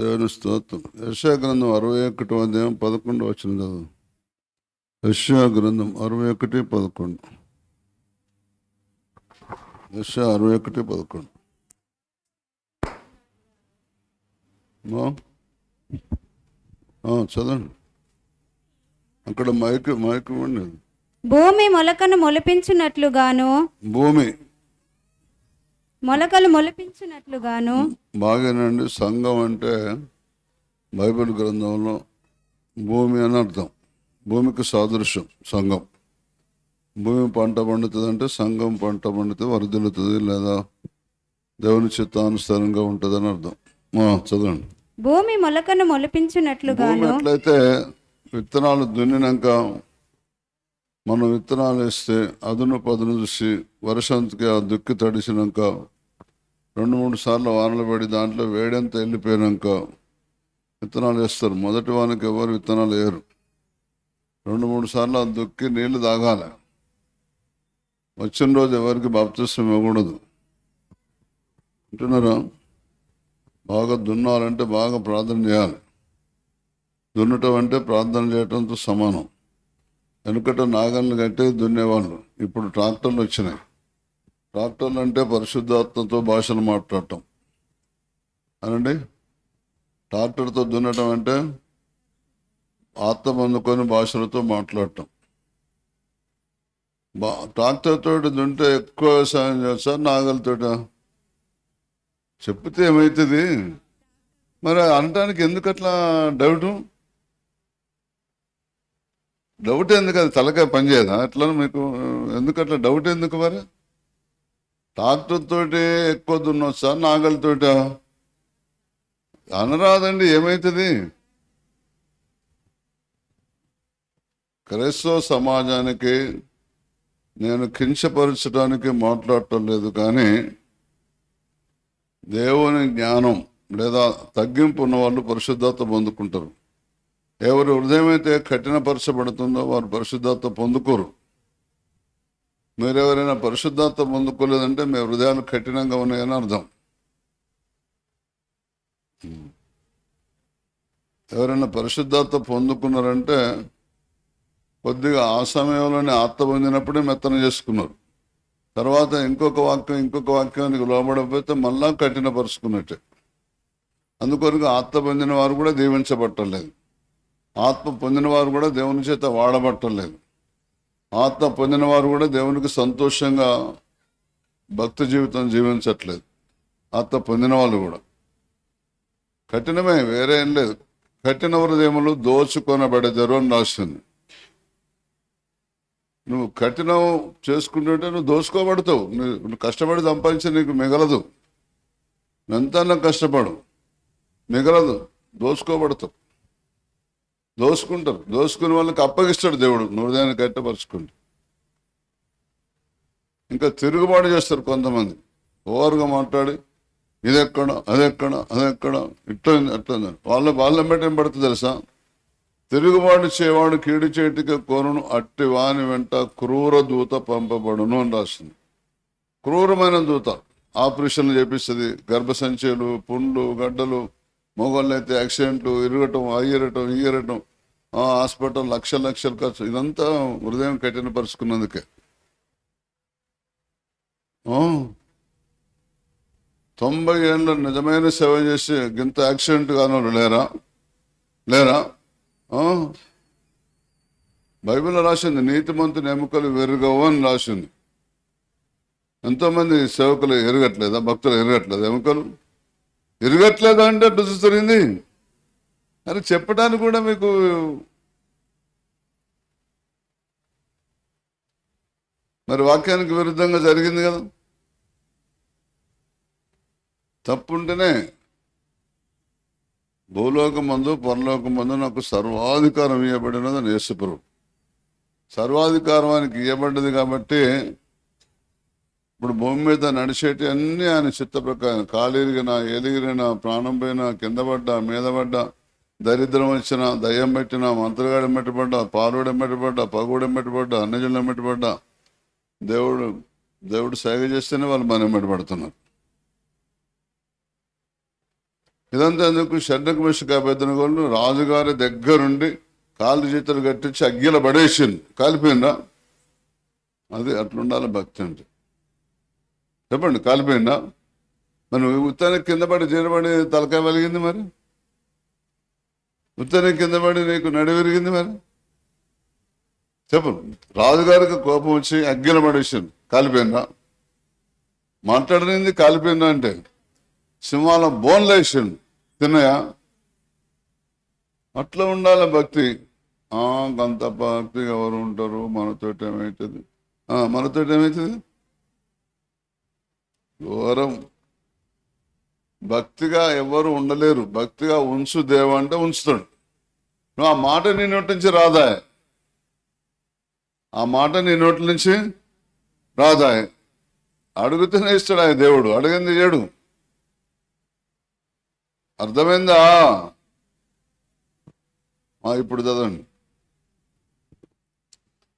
దేవుని స్తోత్రం. యెషయా గ్రంథం 61వ అధ్యాయం 11 వచనం చదువు. యెషయా గ్రంథం 61:11. యెషయా 61:11. చదవండి. అక్కడ మైక్ ఉండేది. భూమి మొలకను మొలిపించినట్లుగాను, భూమి మొలకలు మొలిపించినట్లుగాను. బాగానండి. సంఘం అంటే బైబిల్ గ్రంథంలో భూమి అని అర్థం. భూమికి సాదృశ్యం సంఘం. భూమి పంట పండుతుంది అంటే సంఘం పంట పండుతుంది, వర్ధిల్లుతుంది, లేదా దేవుని చిత్తానుసారంగా ఉంటుంది అని అర్థం. చదవండి. భూమి మొలకను మొలిపించినట్లుగాను. భూమి ఎట్లయితే విత్తనాలు దున్నినాక మనం విత్తనాలు వేస్తే అదును పదును చూసి వర్షంకి ఆ దుక్కి తడిసినాక 2-3 సార్లు వానలు పడి దాంట్లో వేడంతా వెళ్ళిపోయినాక విత్తనాలు వేస్తారు. మొదటి వానికి ఎవరు విత్తనాలు వేయరు. 2-3 సార్లు ఆ దుక్కి నీళ్లు తాగాలి. వచ్చిన రోజు ఎవరికి బాప్తిస్మం ఇవ్వకూడదు. అంటున్నారా? బాగా దున్నాలంటే బాగా ప్రార్థన చేయాలి. దున్నటం అంటే ప్రార్థన చేయటంతో సమానం. వెనుకట నాగల్ని కట్టి దున్నేవాళ్ళు. ఇప్పుడు ట్రాక్టర్లు వచ్చినాయి. ట్రాక్టర్లు అంటే పరిశుద్ధాత్మతో భాషలు మాట్లాడటం అనండి. ట్రాక్టర్తో దున్నటం అంటే ఆత్మ అందుకొని భాషలతో మాట్లాడటం. ట్రాక్టర్ తోటి దున్నితే ఎక్కువ వ్యవసాయం చేస్తారు. నాగలతోట చెప్తే ఏమవుతుంది మరి అనటానికి ఎందుకు అట్లా డౌట్ ఎందుకు? అది తలకాయ పనిచేయదా అట్లా మీకు? ఎందుకు అట్లా డౌట్ ఎందుకు? మరి ట్రాక్టర్ తోటి ఎక్కువ దున్నొచ్చా నాగలతోట అనరాదండి. ఏమవుతుంది? క్రైస్తవ సమాజానికి నేను కించపరచడానికి మాట్లాడటం లేదు, కానీ దేవుని జ్ఞానం లేదా తగ్గింపు ఉన్న వాళ్ళు పరిశుద్ధాత్మ పొందుకుంటారు. ఎవరి హృదయం అయితే కఠినపరచబడుతుందో వారు పరిశుద్ధాత్మ పొందుకోరు. మీరెవరైనా పరిశుద్ధాత్మ పొందుకోలేదంటే మీ హృదయాలు కఠినంగా ఉన్నాయని అర్థం. ఎవరైనా పరిశుద్ధాత్మ పొందుకున్నారంటే కొద్దిగా ఆ సమయంలోనే ఆత్మ పొందినప్పుడే మెత్తన చేసుకున్నారు. తర్వాత ఇంకొక వాక్యానికి లోబడకపోతే మళ్ళా కఠినపరుచుకున్నట్టే. అందుకొరకు ఆత్మ పొందిన వారు కూడా దీవించబట్టలేదు. ఆత్మ పొందిన వారు కూడా దేవుని చేత వాడబట్టలేదు. ఆత్మ పొందిన వారు కూడా దేవునికి సంతోషంగా భక్తి జీవితం జీవించట్లేదు. ఆత్మ పొందిన వాళ్ళు కూడా కఠినమే, వేరే ఏం లేదు. కఠిన హృదయములు దోచుకొనబడెదరు అని రాసింది. నువ్వు కఠినం చేసుకుంటుంటే నువ్వు దోచుకోబడతావు. నువ్వు కష్టపడి సంపాదించి నీకు మిగలదు. ఎంతన్నా కష్టపడు, మిగలదు. దోచుకోబడతావు. దోసుకుంటారు. దోసుకునే వాళ్ళకి అప్పగిస్తాడు దేవుడు హృదయాన్ని కట్టపరుచుకుంటూ. ఇంకా తిరుగుబాటు చేస్తారు కొంతమంది. ఓవర్గా మాట్లాడి ఇదెక్కడ అదెక్కడ ఇట్లా అట్లా వాళ్ళ ఏం పడుతుంది తెలుసా? తిరుగుబాటు చేయవాడు కీడు చేటికి కోరును, అట్టి వాని వెంట క్రూర దూత పంపబడును అని రాసింది. క్రూరమైన దూత ఆపరేషన్లు చేపిస్తుంది. గర్భసంచులు, పుండ్లు, గడ్డలు, మొగళ్ళు అయితే యాక్సిడెంట్లు, ఇరగటం, హాస్పిటల్ లక్షల ఖర్చు. ఇదంతా హృదయం కఠినపరుచుకున్నందుకే. 90 ఏళ్ళ నిజమైన సేవ చేసి గింత యాక్సిడెంట్ కానోళ్ళు లేరా? బైబిల్లో రాసింది నీతిమంతుని ఎముకలు విరగవు అని రాసింది. ఎంతోమంది సేవకులు ఎరగట్లేదా? భక్తులు ఎరగట్లేదు? ఎముకలు ఎరగట్లేదా అంటే రుచి జరిగింది. అని చెప్పడానికి కూడా మీకు మరి వాక్యానికి విరుద్ధంగా జరిగింది కదా. తప్పుంటేనే భూలోకమందు పరలోకమందు నాకు సర్వాధికారం ఇవ్వబడినది యేసుప్రభు. సర్వాధికారం ఆయనకి ఇవ్వబడ్డది కాబట్టి ఇప్పుడు భూమి మీద నడిచేటి అన్నీ ఆయన చిత్త ప్రకారం. కాలిరిగినా, ఎలిగిరినా, ప్రాణం పోయినా, కింద పడ్డా, మీద పడ్డా, దరిద్రం వచ్చినా, దయ్యం పెట్టినా, మంత్రగాడు మెట్టబడ్డా, పాలుడు మెట్టబడ్డా, పగుడు మెట్టబడ్డా, అన్నజనులు మెట్టబడ్డా, దేవుడు సేవ చేస్తేనే వాళ్ళు మనం మెట్టబడుతున్నారు. ఇదంతా ఎందుకు? షడ్రకు మిషకు అభ్యర్థనగోళ్ళు రాజుగారి దగ్గరుండి కాళ్ళు చేతులు కట్టించి అగ్గిల పడేసింది, కాలిపోయిందా? అది అట్లుండాలి భక్తి అంటే. చెప్పండి, కాలిపోయిందా? మరి ఉత్తానికి కింద పడి జీరబడి తలకాయ వెలిగింది, మరి ఉత్తానికి కింద పడి నీకు నడి విరిగింది, మరి చెప్పండి. రాజుగారికి కోపం వచ్చి అగ్గిల పడేసింది, కాలిపోయిందా? మాట్లాడినది కాలిపోయిందా అంటే సింహాల బోన్లు వేసిండు, తిన్నాయా? అట్లా ఉండాలి భక్తి. అంత భక్తి ఎవరు ఉంటారు? మనతోటి ఏమవుతుంది? మనతోటి ఏమవుతుంది? ఘోరం. భక్తిగా ఎవరు ఉండలేరు. భక్తిగా ఉంచు దేవ అంటే ఉంచుతాడు. నువ్వు ఆ మాట నీ నోటి నుంచి రాదా? ఆ మాట నీ నోటి నుంచి రాదా? అడుగుతూనే ఇస్తాడు ఆయన దేవుడు, అడిగింది చేయడు. అర్థమైందా? ఇప్పుడు చదవండి.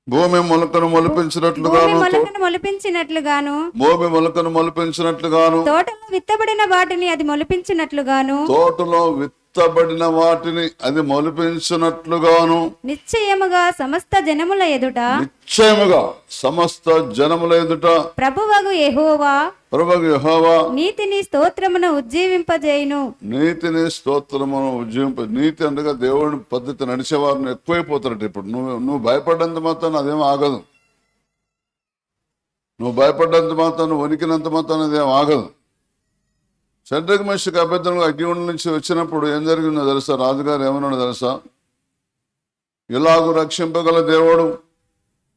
భూమి మొలకను మొలిపించినట్లుగాను, భూమి మొలకను మొలిపించినట్లుగాను, తోటలో విత్తబడిన వాటిని అది మొలిపించినట్లుగాను, తోటలో విత్తబడిన వాటిని అది మొలిపించినట్లుగాను, నిశ్చయముగా సమస్త జనముల ఎదుట, నిశ్చయముగా సమస్త జనముల ఎదుట ప్రభువగు యెహోవా నీతిని స్తోత్రమును ఉజ్జీవింపజేయును. నీతిని స్తోత్రమును నీతి అనగా దేవుని పద్ధతి నడిచేవారిని ఎక్కువైపోతారట. ఇప్పుడు నువ్వు భయపడ్డంత మాత్రం అదేం ఆగదు. నువ్వు భయపడ్డంత మాత్రం, వణికినంత మాత్రం అదేం ఆగదు. షడ్రకు మిషకు అభ్యర్థనలు అగ్నిగుండం నుంచి వచ్చినప్పుడు ఏం జరిగిందో తెలుసా? రాజుగారు ఏమన్నాడో తెలుసా? ఇలాగూ రక్షింపగల దేవుడు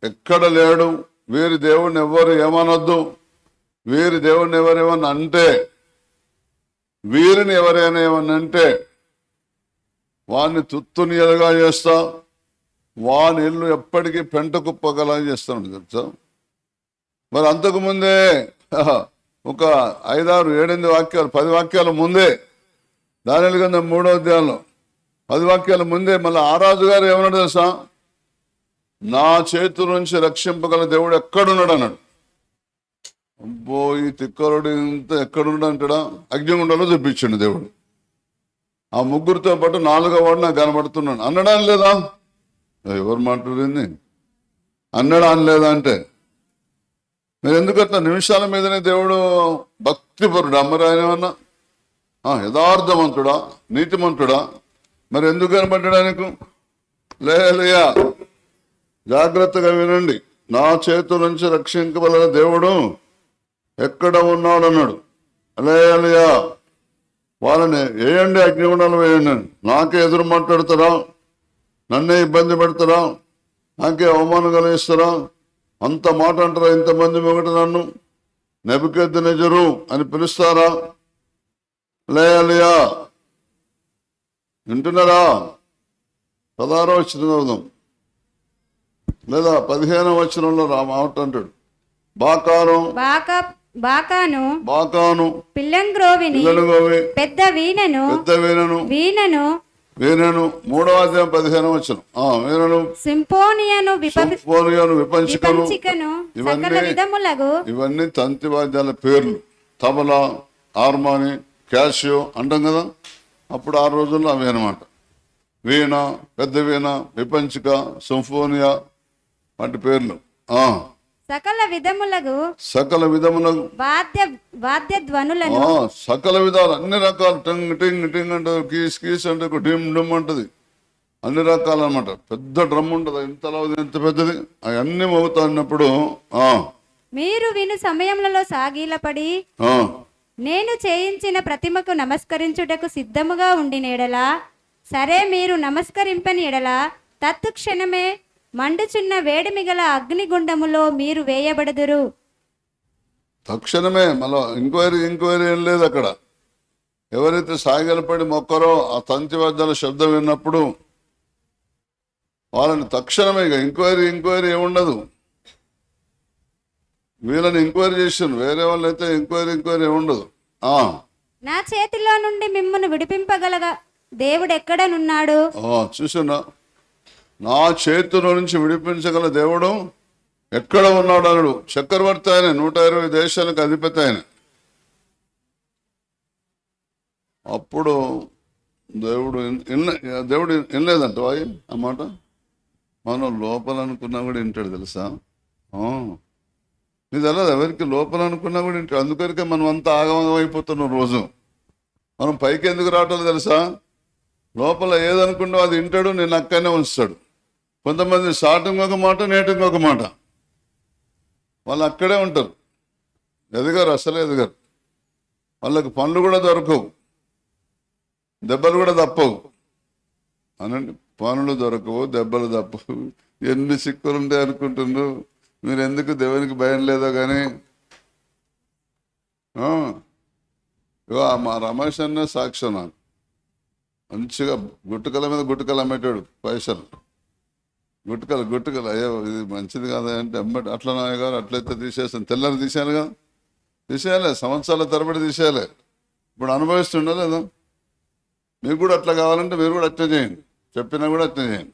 ఎక్కడ లేడు, వీరి దేవుడిని ఎవ్వరు ఏమనొద్దు, వీరి దేవుడిని ఎవరేమన్నా అంటే, వీరిని ఎవరైనా ఏమన్నా అంటే వాడిని తుత్తునియలుగా చేస్తా, వాని ఇల్లు ఎప్పటికీ పెంట కుప్పగలా చేస్తాను తెలుసా? మరి అంతకుముందే ఒక 5, 6, 7, 8 వాక్యాలు, 10 వాక్యాల ముందే, దానియేలు గ్రంథం 3వ అధ్యాయంలో 10 వాక్యాల ముందే మళ్ళీ ఆ రాజు గారు ఏమన్నాడు తెలుసా? నా చేతుల నుంచి రక్షింపగల దేవుడు ఎక్కడున్నాడు అన్నాడు. అబ్బో, ఈ తిక్కరుడు ఇంత ఎక్కడున్నాడు అంటాడా? అగ్నిగుండంలో చూపించండి దేవుడు. ఆ ముగ్గురితో పాటు 4వ వాడు నాకు కనబడుతున్నాడు అన్నాడా అని లేదా? ఎవరు మాట్లాడింది? అన్నాడా అని లేదా అంటే మీరు ఎందుకట్లా నిమిషాల మీదనే దేవుడు భక్తిపరుడు అమ్మరు ఆయన ఏమన్నా యథార్థవంతుడా, నీతిమంతుడా? మరి ఎందుకు కనబడ్డాడు ఆయనకు? లేయా, జాగ్రత్తగా వినండి. నా చేతుల నుంచి రక్షించగల దేవుడు ఎక్కడ ఉన్నాడు అన్నాడు. లేయా, వాళ్ళని వేయండి, అగ్నిగుండాలు వేయండి. నాకే ఎదురు మాట్లాడతారా? నన్నే ఇబ్బంది పెడతారా? నాకే అవమానం కలిగిస్తారా? అంత మాట అంటారా? ఇంతమంది ఒకటి నన్ను నెబుకద్నెజరు అని పిలుస్తారా? లేయా, వింటున్నారా? 16వ వచనం చదువుదాం, లేదా 15వ వచనంలో మాట అంటాడు. బాకాను పిల్లంగ్రోవిని పెద్ద వీణను 3వ అధ్యాయం 15వ వచనం. వీణను సింఫోనియను విపంచికను ఇవన్నీ తంతి వాద్యాల పేర్లు. తబలా, హార్మోని, క్యాషియో అంటాం కదా. అప్పుడు ఆ రోజుల్లో అవి అనమాట. వీణ, పెద్ద వీణ, విపంచిక, సింఫోనియా వాటి పేర్లు. సకల విధములకు వాద్య ధ్వనులను, సకల విధాలు, అన్ని రకాలు. టింగ్ టింగ్ టింగ్ అంటారు, కీస్ కీస్ అంటే డిమ్ డిమ్ అంటది, అన్ని రకాలు అనమాట. పెద్ద డ్రమ్ ఉంటది, ఇంతలా ఎంత పెద్దది, అవన్నీ మోగుతాన్నప్పుడు మీరు విను సమయములలో సాగిలపడి నేను చేయించిన ప్రతిమకు నమస్కరించుటకు సిద్ధముగా ఉండిన ఎడల, సరే మీరు నమస్కరింపని ఎడల తత్క్షణమే మండుచున్న వేడిమిగల అగ్నిగుండములో మీరు వేయబడదురు. తక్షణమే. మళ్ళీ ఎంక్వైరీ ఏం లేదు అక్కడ. ఎవరైతే సాగిలపడి మొక్కరో ఆ తంతి వాద్యాల శబ్దం విన్నప్పుడు వాళ్ళని తక్షణమే, ఇక ఎంక్వైరీ ఏముండదు. వీళ్ళని ఎంక్వైరీ చేసాను, వేరే వాళ్ళు అయితే ఎంక్వైరీ ఏముండదు. నా చేతిలో నుండి మిమ్మల్ని విడిపింపగలగా దేవుడు ఎక్కడనున్నాడు? చూసానా? నా చేతిలో నుంచి విడిపించగల దేవుడు ఎక్కడ ఉన్నాడు అన్నాడు. చక్రవర్తి ఆయన, 120 దేశాలకు అధిపతి ఆయన. అప్పుడు దేవుడు దేవుడు వినలేదంట ఆ మాట. మనం లోపల అనుకున్నా కూడా వింటాడు తెలుసా. ఇది తెలియదు ఎవరికి, లోపల అనుకున్నా కూడా వింటాడు. అందుకనికే మనం అంతా ఆగమగం అయిపోతున్నాం రోజు. మనం పైకి ఎందుకు రావటం తెలుసా, లోపల ఏదనుకున్నా అది వింటాడు, నేను అక్కడనే ఉంచుతాడు. కొంతమంది స్టార్టింగ్ ఒక మాట, నేటింగ్ ఒక మాట, వాళ్ళు అక్కడే ఉంటారు, ఎదగారు, అసలు ఎదగారు. వాళ్ళకి పనులు కూడా దొరకవు, దెబ్బలు కూడా తప్పవు అనండి. పనులు దొరకవు, దెబ్బలు తప్పవు, ఎన్ని చిక్కులు ఉంటాయి అనుకుంటున్నారు మీరు. ఎందుకు దేవునికి భయం లేదో కానీ. మా రమేష్ అన్న సాక్ష్యం, నాకు మంచిగా గుట్టుకల మీద గుట్టుకలు అమ్మేటాడు, పైసలు గుట్టుకలు. అయ్యో ఇది మంచిది కదా అంటే అమ్మటి. అట్లా నాయ గారు అట్లయితే తీసేస్తాను, తెల్లని తీసాను కదా, తీసేయాలి, సంవత్సరాల తరబడి తీసేయాలి. ఇప్పుడు అనుభవిస్తుండో లేదా. మీకు కూడా అట్లా కావాలంటే మీరు కూడా అట్లా చేయండి, చెప్పినా కూడా అట్లా చేయండి.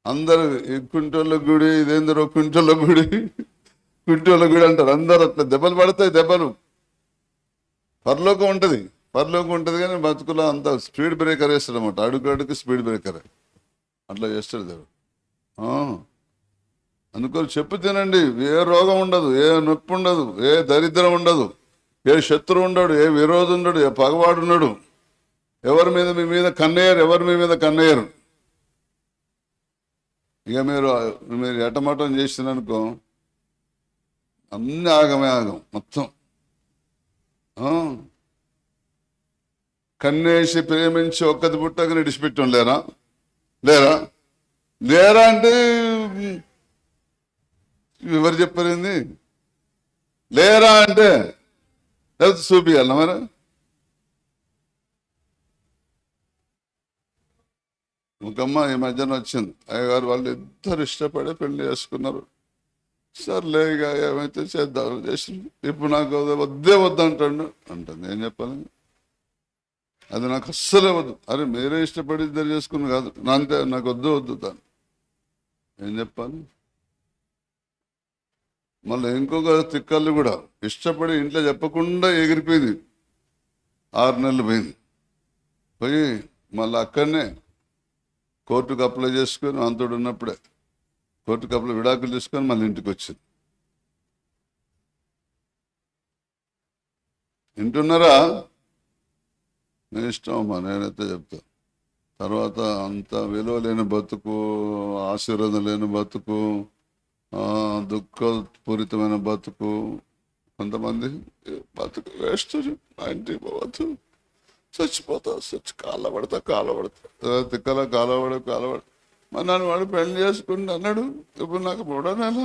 అందరూ ఈ కుంటోళ్ళ గుడి, ఇదేందరో కుంటోళ్ళ గుడి అంటారు అందరు. అట్లా దెబ్బలు పడతాయి, దెబ్బలు. పరలోకం ఉంటుంది కానీ బతుకులో అంత స్పీడ్ బ్రేకర్ వేస్తాడు అనమాట. అడుగు స్పీడ్ బ్రేకర్ అట్లా చేస్తాడు దేవుడు. అందుకని చెప్పు తినండి. ఏ రోగం ఉండదు, ఏ నొప్పి ఉండదు, ఏ దరిద్రం ఉండదు, ఏ శత్రువు ఉండడు, ఏ విరోధం ఉండడు, ఏ పగవాడు ఉండడు. ఎవరి మీద మీ మీద కన్నయ్యరు, ఎవరు మీ మీద కన్నయ్యరు. ఇక మీరు ఎటమటం చేసిననుకో అన్ని ఆగం మొత్తం. కన్నేసి ప్రేమించి ఒక్కది పుట్టక విడిచిపెట్టం లేరా అంటే ఎవరు చెప్పారింది? లేరా అంటే లేకపోతే చూపియాల మరి. ఒకమ్మ ఈ మధ్యన వచ్చింది, అయ్యగారు వాళ్ళు ఇద్దరు ఇష్టపడి పెళ్లి చేసుకున్నారు. సర్లే ఇక ఏమైతే చేద్దాం చేసింది. ఇప్పుడు నాకు వద్దంటాడు అంటుంది. ఏం చెప్పాలి? అది నాకు అస్సలే వద్దు. అరే మీరే ఇష్టపడి ఇద్దరు చేసుకుని కాదు, అంతే, నాకు వద్దు దాన్ని. ఏం చెప్పాలి? మళ్ళీ ఇంకొక తిక్కళ్ళు కూడా ఇష్టపడి ఇంట్లో చెప్పకుండా ఎగిరిపోయింది. 6 నెలలు పోయి మళ్ళీ అక్కడనే కోర్టుకు అప్లై చేసుకొని, అంతడు ఉన్నప్పుడే కోర్టుకు అప్లై విడాకులు తీసుకొని మళ్ళీ ఇంటికి వచ్చింది. వింటున్నారా? నేను ఇష్టం అమ్మా, నేనైతే చెప్తా. తర్వాత అంత విలువ లేని బతుకు, ఆశీర్వాదం లేని బతుకు, దుఃఖపూరితమైన బతుకు. కొంతమంది బతుకు వేస్ట్, ఇంటికి పోవచ్చు, చచ్చిపోతా, కాళ్ళ పడతా తిక్కల కాలపడ. మరి నన్ను వాడు పెళ్లి చేసుకుంటూ అన్నాడు. ఇప్పుడు నాకు 3వ నెల.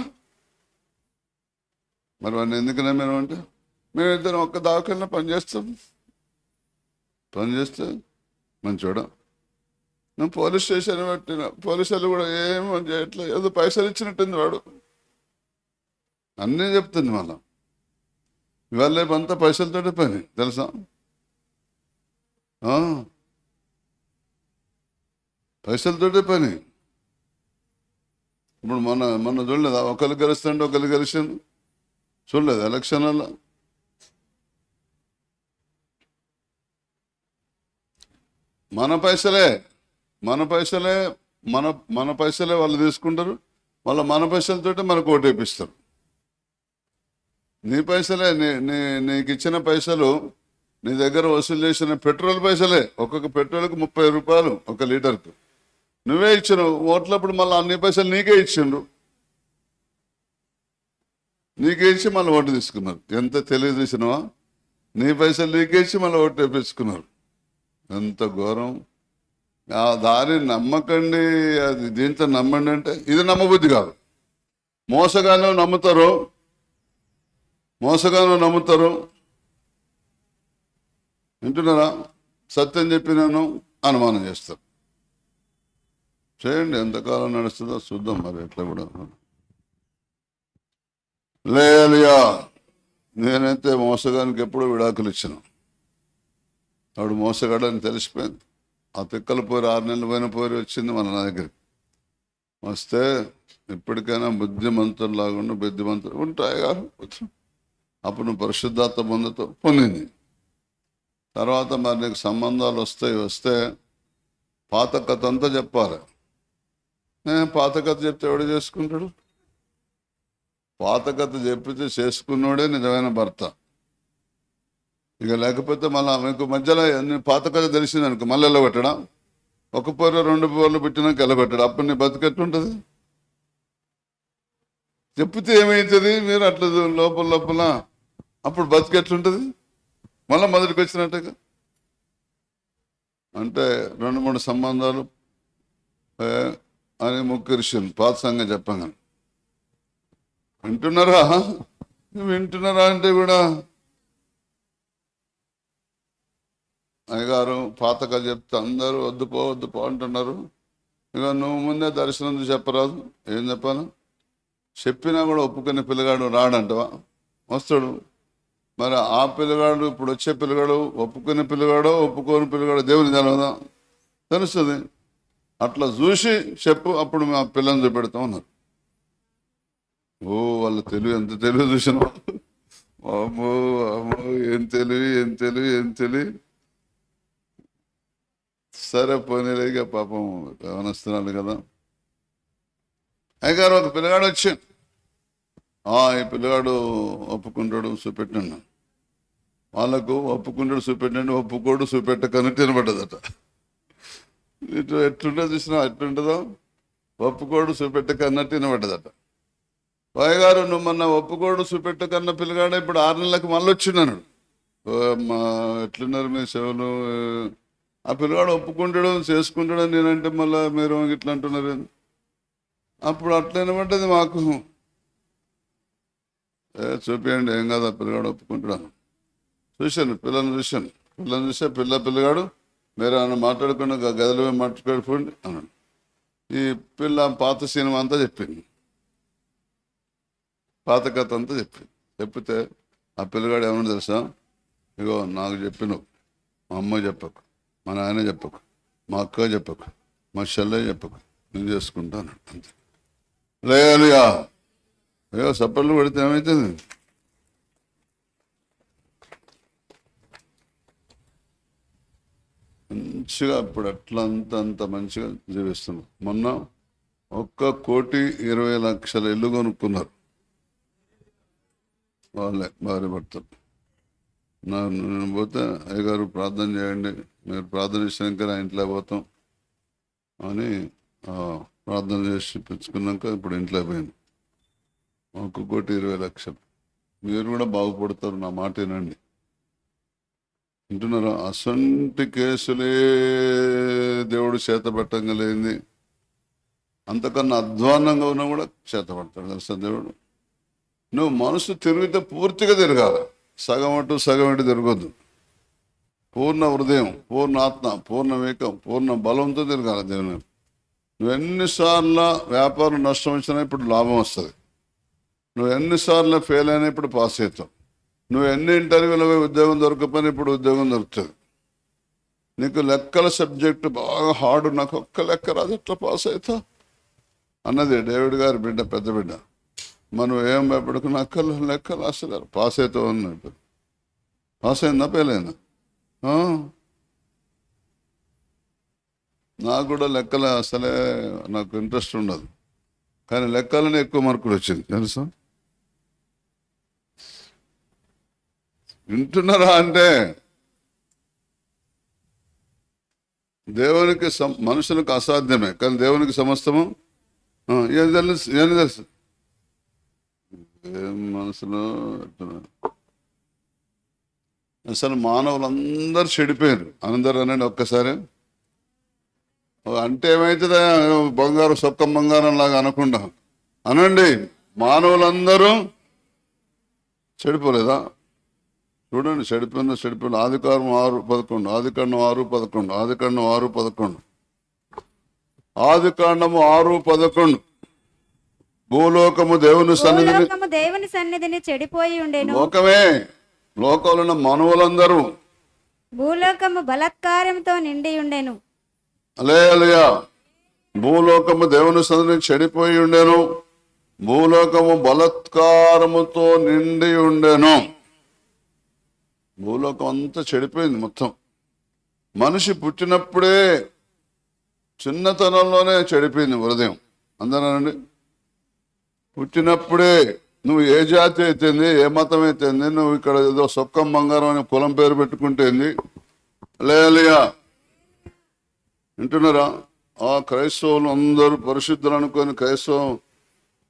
మరి వాడిని ఎందుకు నమ్మానంటే, మేమిద్దరం ఒక్క దావకన్నా పనిచేస్తే మంచోడా. నేను పోలీస్ స్టేషన్ పెట్టిన, పోలీసులు కూడా ఏమో చేయట్లేదు, ఏదో పైసలు ఇచ్చినట్టుంది వాడు. అన్నీ చెప్తుంది మళ్ళా. ఇవాళ అంతా పైసలతోటే పని తెలుసా. పైసలతోటే పని. ఇప్పుడు మొన్న చూడలేదా, ఒకళ్ళు గెలుస్తుంటే ఒకళ్ళు గెలిచింది, చూడలేదు ఎలక్షన్లలో. మన పైసలే వాళ్ళు తీసుకుంటారు. మళ్ళీ మన పైసలతోటే మనకు ఓటేపిస్తారు. నీ పైసలే, నీకు ఇచ్చిన పైసలు, నీ దగ్గర వసూలు చేసిన పెట్రోల్ పైసలే. ఒక్కొక్క పెట్రోల్కి 30 రూపాయలు 1 లీటర్కు. నువ్వే ఇచ్చినావు ఓట్లప్పుడు, మళ్ళీ అన్ని పైసలు నీకే ఇచ్చిండ్రు. నీకే ఇచ్చి మళ్ళీ ఓటు తీసుకున్నారు. ఎంత తెలివి చూసినావా? నీ పైసలు నీకే ఇచ్చి మళ్ళీ ఓటు వేపించుకున్నారు. ఎంత ఘోరం. ఆ దారి నమ్మకండి, అది దీంతో నమ్మండి అంటే ఇది నమ్మబుద్ధి కాదు. మోసగానో నమ్ముతారు. వింటున్నారా? సత్యం చెప్పినాను అనుమానం చేస్తారు. చేయండి, ఎంతకాలం నడుస్తుందో చూద్దాం. మరి ఎట్లా కూడా లేలియా. నేనైతే మోసగానికి ఎప్పుడూ విడాకులు ఇచ్చాను. వాడు మోసగాడని తెలిసిపోయింది. ఆ తిక్కల పోరి 6 నెలలు పోయిన పోరి వచ్చింది మన నా దగ్గరికి. వస్తే ఇప్పటికైనా బుద్ధిమంతులాగా బుద్ధిమంతులు ఉంటాయి కాదు. అప్పుడు నువ్వు పరిశుద్ధాత్మ పొందింది. తర్వాత మరి నీకు సంబంధాలు వస్తే పాత కథ అంతా చెప్పాలి. పాత కథ చెప్తే ఎవడు చేసుకుంటాడు? పాత కథ చెప్పితే చేసుకున్నోడే నిజమైన భర్త. ఇక లేకపోతే మళ్ళీ మీకు మధ్యలో పాత కథ తెలిసింది అనుకో, మళ్ళీ వెళ్ళగొట్టడా? ఒక పొర 2 పొరలు పెట్టినాక వెళ్ళగొట్టాడు. అప్పుడు నీ బతికెట్టుంటుంది? చెప్తే ఏమవుతుంది? మీరు అట్లా లోపల అప్పుడు బతికెట్లుంటుంది? మళ్ళీ మొదటికి వచ్చినట్టుగా. అంటే 2-3 సంబంధాలు అని ముఖ్యరిషన్ పాత సంగతి చెప్పంగా వింటున్నారా అంటే కూడా అయ్యగారు పాత కథ చెప్తే అందరూ వద్దుపో అంటున్నారు. ఇక నువ్వు ముందే దర్శనం చెప్పరాదు. ఏం చెప్పాను? చెప్పినా కూడా ఒప్పుకునే పిల్లగాడు రాడంటవా? వస్తాడు. మరి ఆ పిల్లగాడు, ఇప్పుడు వచ్చే పిల్లగాడు ఒప్పుకునే పిల్లగాడో ఒప్పుకోని పిల్లగాడో దేవుని తెలవదా? తెలుస్తుంది. అట్లా చూసి చెప్పు, అప్పుడు మా పిల్లని చూపెడతాం అన్నారు. వాళ్ళ ఎంత తెలివి చూసినా, అమ్మో ఏం తెలివి. సరే పోనీలేక పాపం గమనిస్తున్నాడు కదా. అయ్యగారు ఒక పిల్లగాడు వచ్చి ఈ పిల్లగాడు ఒప్పుకుంటాడు చూపెట్టినాను. వాళ్ళకు ఒప్పుకుంటాడు చూపెట్టిండు, ఒప్పుకోడు చూపెట్టకని తినబడ్డదట. ఇటు ఎట్లుంటో చూసినా ఎట్లుంటుందో, ఒప్పుకోడు చూపెట్టకన్నట్టు తినబడ్డదట. అయ్యగారు నువ్వు మొన్న ఒప్పుకోడు చూపెట్టకన్న పిల్లగాడు ఇప్పుడు 6 నెలలకు మళ్ళీ వచ్చినాడు. ఎట్లున్నారు మీ సేవలు? ఆ పిల్లగాడు ఒప్పుకుంటాడు చేసుకుంటాడని నేనంటే మళ్ళీ మీరు ఇట్లా అంటున్నారు. అప్పుడు అట్లా వినబడ్డది మాకు. చూపించండి, ఏం కాదు, ఆ పిల్లగాడు ఒప్పుకుంటాడు. పిల్లని చూసే పిల్లగాడు మీరు ఆయన మాట్లాడుకున్న గదిలో మాట్లాడుకోండి అన్నాడు. ఈ పిల్ల పాత సినిమా అంతా చెప్పింది, పాత కథ అంతా చెప్పితే ఆ పిల్లగాడు ఏమన్నా తెలుసా? ఇగో నాకు చెప్పినవు, మా అమ్మ చెప్పకు, మా నాయన చెప్పకు, మా అక్క చెప్పకు, మా చెల్లె చెప్పకు, నేను చేసుకుంటాను అంతే. లేయాలిగా అయ్యో సప్పట్లు పడితే ఏమవుతుంది? మంచిగా ఇప్పుడు అట్లా అంత మంచిగా జీవిస్తున్నాం. మొన్న 1,20,00,000 ఇల్లు కొనుక్కున్నారు వాళ్ళే, భార్య భర్తలు. నేను పోతే అయ్యగారు ప్రార్థన చేయండి, మీరు ప్రార్థన చేసినాక నా ఇంట్లో పోతాం అని ప్రార్థన చేసి పెంచుకున్నాక ఇప్పుడు ఇంట్లో పోయింది. 1,20,00,000. మీరు కూడా బాగుపడతారు, నా మాట వినండి. వింటున్నారా? అసంటి కేసులే దేవుడు చేతబట్టంగలేంది, అంతకన్నా అధ్వాన్నంగా ఉన్నా కూడా చేతపడతాడు తెలుసా దేవుడు. నువ్వు మనసు తిరిగితే పూర్తిగా తిరగాలి, సగం ఇటు తిరగొద్దు. పూర్ణ హృదయం, పూర్ణ ఆత్మ, పూర్ణ వేకం, పూర్ణ బలంతో తిరగాలి దేవుని. నువ్వు ఎన్నిసార్లు వ్యాపారం నష్టం వచ్చినా ఇప్పుడు లాభం వస్తుంది. నువ్వు ఎన్నిసార్లు ఫెయిల్ అయినా ఇప్పుడు పాస్ అవుతావు. నువ్వు ఎన్ని ఇంటర్వ్యూలో ఉద్యోగం దొరకపోయినా ఇప్పుడు ఉద్యోగం దొరుకుతుంది. నీకు లెక్కల సబ్జెక్టు బాగా హార్డ్, నాకు ఒక్క లెక్క రాదు, ఎట్లా పాస్ అవుతా అన్నది డేవిడ్ గారి బిడ్డ, పెద్ద బిడ్డ. మనం ఏం భయపడుకున్న లెక్కలు అసలు పాస్ అవుతావు అన్నట్టు. పాస్ అయిందా ఫెయిల్ అయిందా? నాకు కూడా లెక్కలు అసలే నాకు ఇంట్రెస్ట్ ఉండదు, కానీ లెక్కలనే ఎక్కువ మార్కులు వచ్చింది తెలుసా. వింటున్నారా? అంటే దేవునికి మనుషులకు అసాధ్యమే, కానీ దేవునికి సమస్తము. ఏం తెలుసు ఏం మనసులో. అసలు మానవులందరూ చెడిపోయారు. అందరూ అనండి ఒక్కసారి. అంటే ఏమవుతుందా? బంగారం సొక్కం బంగారం లాగా అనకుండా అనండి. మానవులందరూ చెడిపోలేదా? చూడండి, చెడిపోయిన ఆదికాండం 6:11, ఆదికాండం 6:11 భూలోకము దేవుని సన్నిధిని చెడిపోయి ఉండేను. లోకంలో ఉన్న మానవులందరూ భూలోకము బలాత్కారంతో నిండి ఉండేను. హల్లెలూయా. భూలోకము దేవుని సన్నిధిని చెడిపోయి ఉండేను, భూలోకము బలాత్కారముతో నిండి ఉండేను. భూలోకం అంతా చెడిపోయింది మొత్తం. మనిషి పుట్టినప్పుడే చిన్నతనంలోనే చెడిపోయింది హృదయం. అందరానండి, పుట్టినప్పుడే నువ్వు ఏ జాతి అయితేంది, ఏ మతం అయితేంది, నువ్వు ఇక్కడ ఏదో సొక్కం బంగారం అనే కులం పేరు పెట్టుకుంటేంది, లేలియా వింటున్నారా? ఆ క్రైస్తవులు అందరూ పరిశుద్ధులు అనుకొని క్రైస్తవం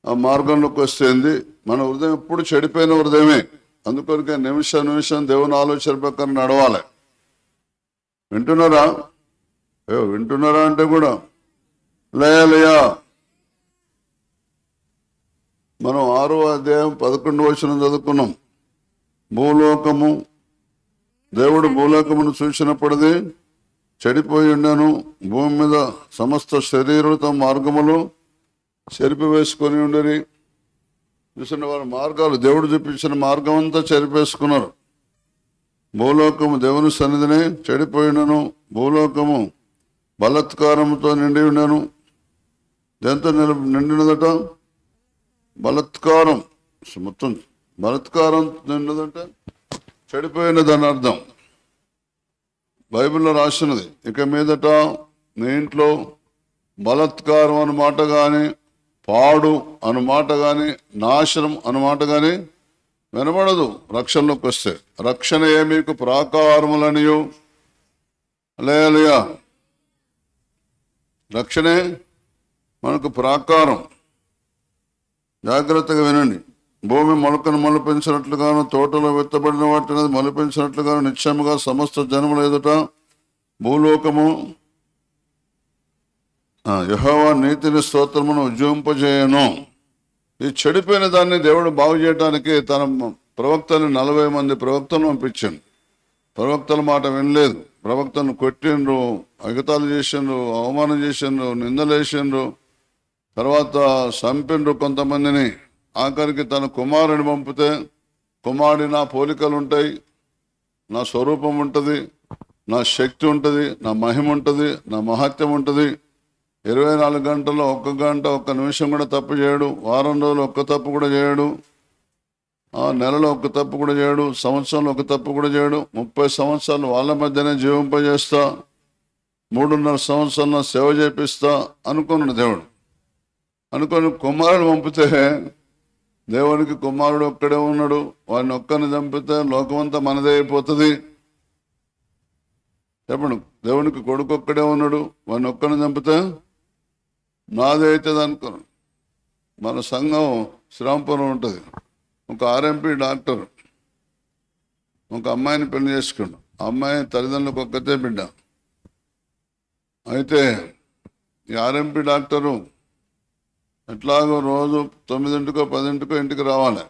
ఆ మార్గంలోకి వస్తేంది, మన హృదయం ఎప్పుడు చెడిపోయిన హృదయమే. అందుకొనికే నిమిషం దేవుని ఆలోచన ప్రకారం నడవాలి. వింటున్నారా? వింటున్నారా అంటే కూడా లేలియా. మనం 6వ అధ్యాయం 11వ వచనం చదువుకున్నాం. భూలోకము, దేవుడు భూలోకమును చూసినప్పటిది చెడిపోయి ఉండను, భూమి మీద సమస్త శరీరులు తమ మార్గములు చెరిపివేసుకొని ఉండరి. చూసిన వారి మార్గాలు, దేవుడు చూపించిన మార్గం అంతా చెరిపేసుకున్నారు. భూలోకము దేవుని సన్నిధిని చెడిపోయి ఉండను, భూలోకము బలత్కారంతో నిండి ఉండను. దేంతో నిండినదట? బలత్కారం. మొత్తం బలత్కారం నిండినదంటే చెడిపోయినదని అర్థం. బైబిల్లో రాసినది. ఇక మీదట నీ ఇంట్లో బలత్కారం అన్నమాట కానీ, పాడు అన్నమాట కానీ, నాశనం అన్నమాట కానీ వినబడదు రక్షణలోకి వస్తే. రక్షణయే మీకు ప్రాకారములనియు, హల్లెలూయా, రక్షణే మనకు ప్రాకారం. జాగ్రత్తగా వినండి. భూమి మొలకను మొలిపించినట్లుగాను, తోటలో విత్తబడిన వాటిని మొలిపించినట్లుగాను నిశ్చయముగా సమస్త జనముల ఎదుట భూలోకము యెహోవా నీతిని స్తోత్రమును ఉజ్జింపజేయను. ఈ చెడిపోయిన దాన్ని దేవుడు బాగు చేయడానికి తన ప్రవక్తని 40 మంది ప్రవక్తలను పంపించాడు. ప్రవక్తల మాట వినలేదు. ప్రవక్తను కొట్టిండ్రు, ఎగతాళి చేసిండ్రు, అవమానం చేసిండ్రు, నిందలేసిండ్రు, తర్వాత చంపిండ్రు కొంతమందిని. ఆఖరికి తన కుమారుని పంపితే, కుమారుడి నా పోలికలు ఉంటాయి, నా స్వరూపం ఉంటుంది, నా శక్తి ఉంటుంది, నా మహిమ ఉంటుంది, నా మహత్యం ఉంటుంది. 24 గంటల్లో 1 గంట 1 నిమిషం కూడా తప్పు చేయడు. వారం రోజులు 1 తప్పు కూడా చేయడు. నెలలో 1 తప్పు కూడా చేయడు. సంవత్సరంలో 1 తప్పు కూడా చేయడు. 30 సంవత్సరాలు వాళ్ళ మధ్యనే జీవింపజేస్తా, 3.5 సంవత్సరాల సేవ చేపిస్తా అనుకున్నాడు దేవుడు. అనుకొని కుమారుడు పంపితే, దేవునికి కుమారుడు ఒక్కడే ఉన్నాడు, వాడిని ఒక్కరిని చంపితే లోకమంతా మనదే అయిపోతుంది. చెప్పండి, దేవునికి కొడుకు ఒక్కడే ఉన్నాడు, వాడిని ఒక్కరిని చంపితే నాదే అవుతుంది అనుకున్నాడు. మన సంఘం శ్రీరాంపురం ఉంటుంది. ఒక ఆర్ఎంపీ డాక్టర్ ఒక అమ్మాయిని పెళ్లి చేసుకున్నాడు. ఆ అమ్మాయి తల్లిదండ్రులకు ఒక్కతే బిడ్డ. అయితే ఈ ఆర్ఎంపీ డాక్టరు ఎట్లాగో రోజు 9ంటికో 10ంటికో ఇంటికి రావాలి.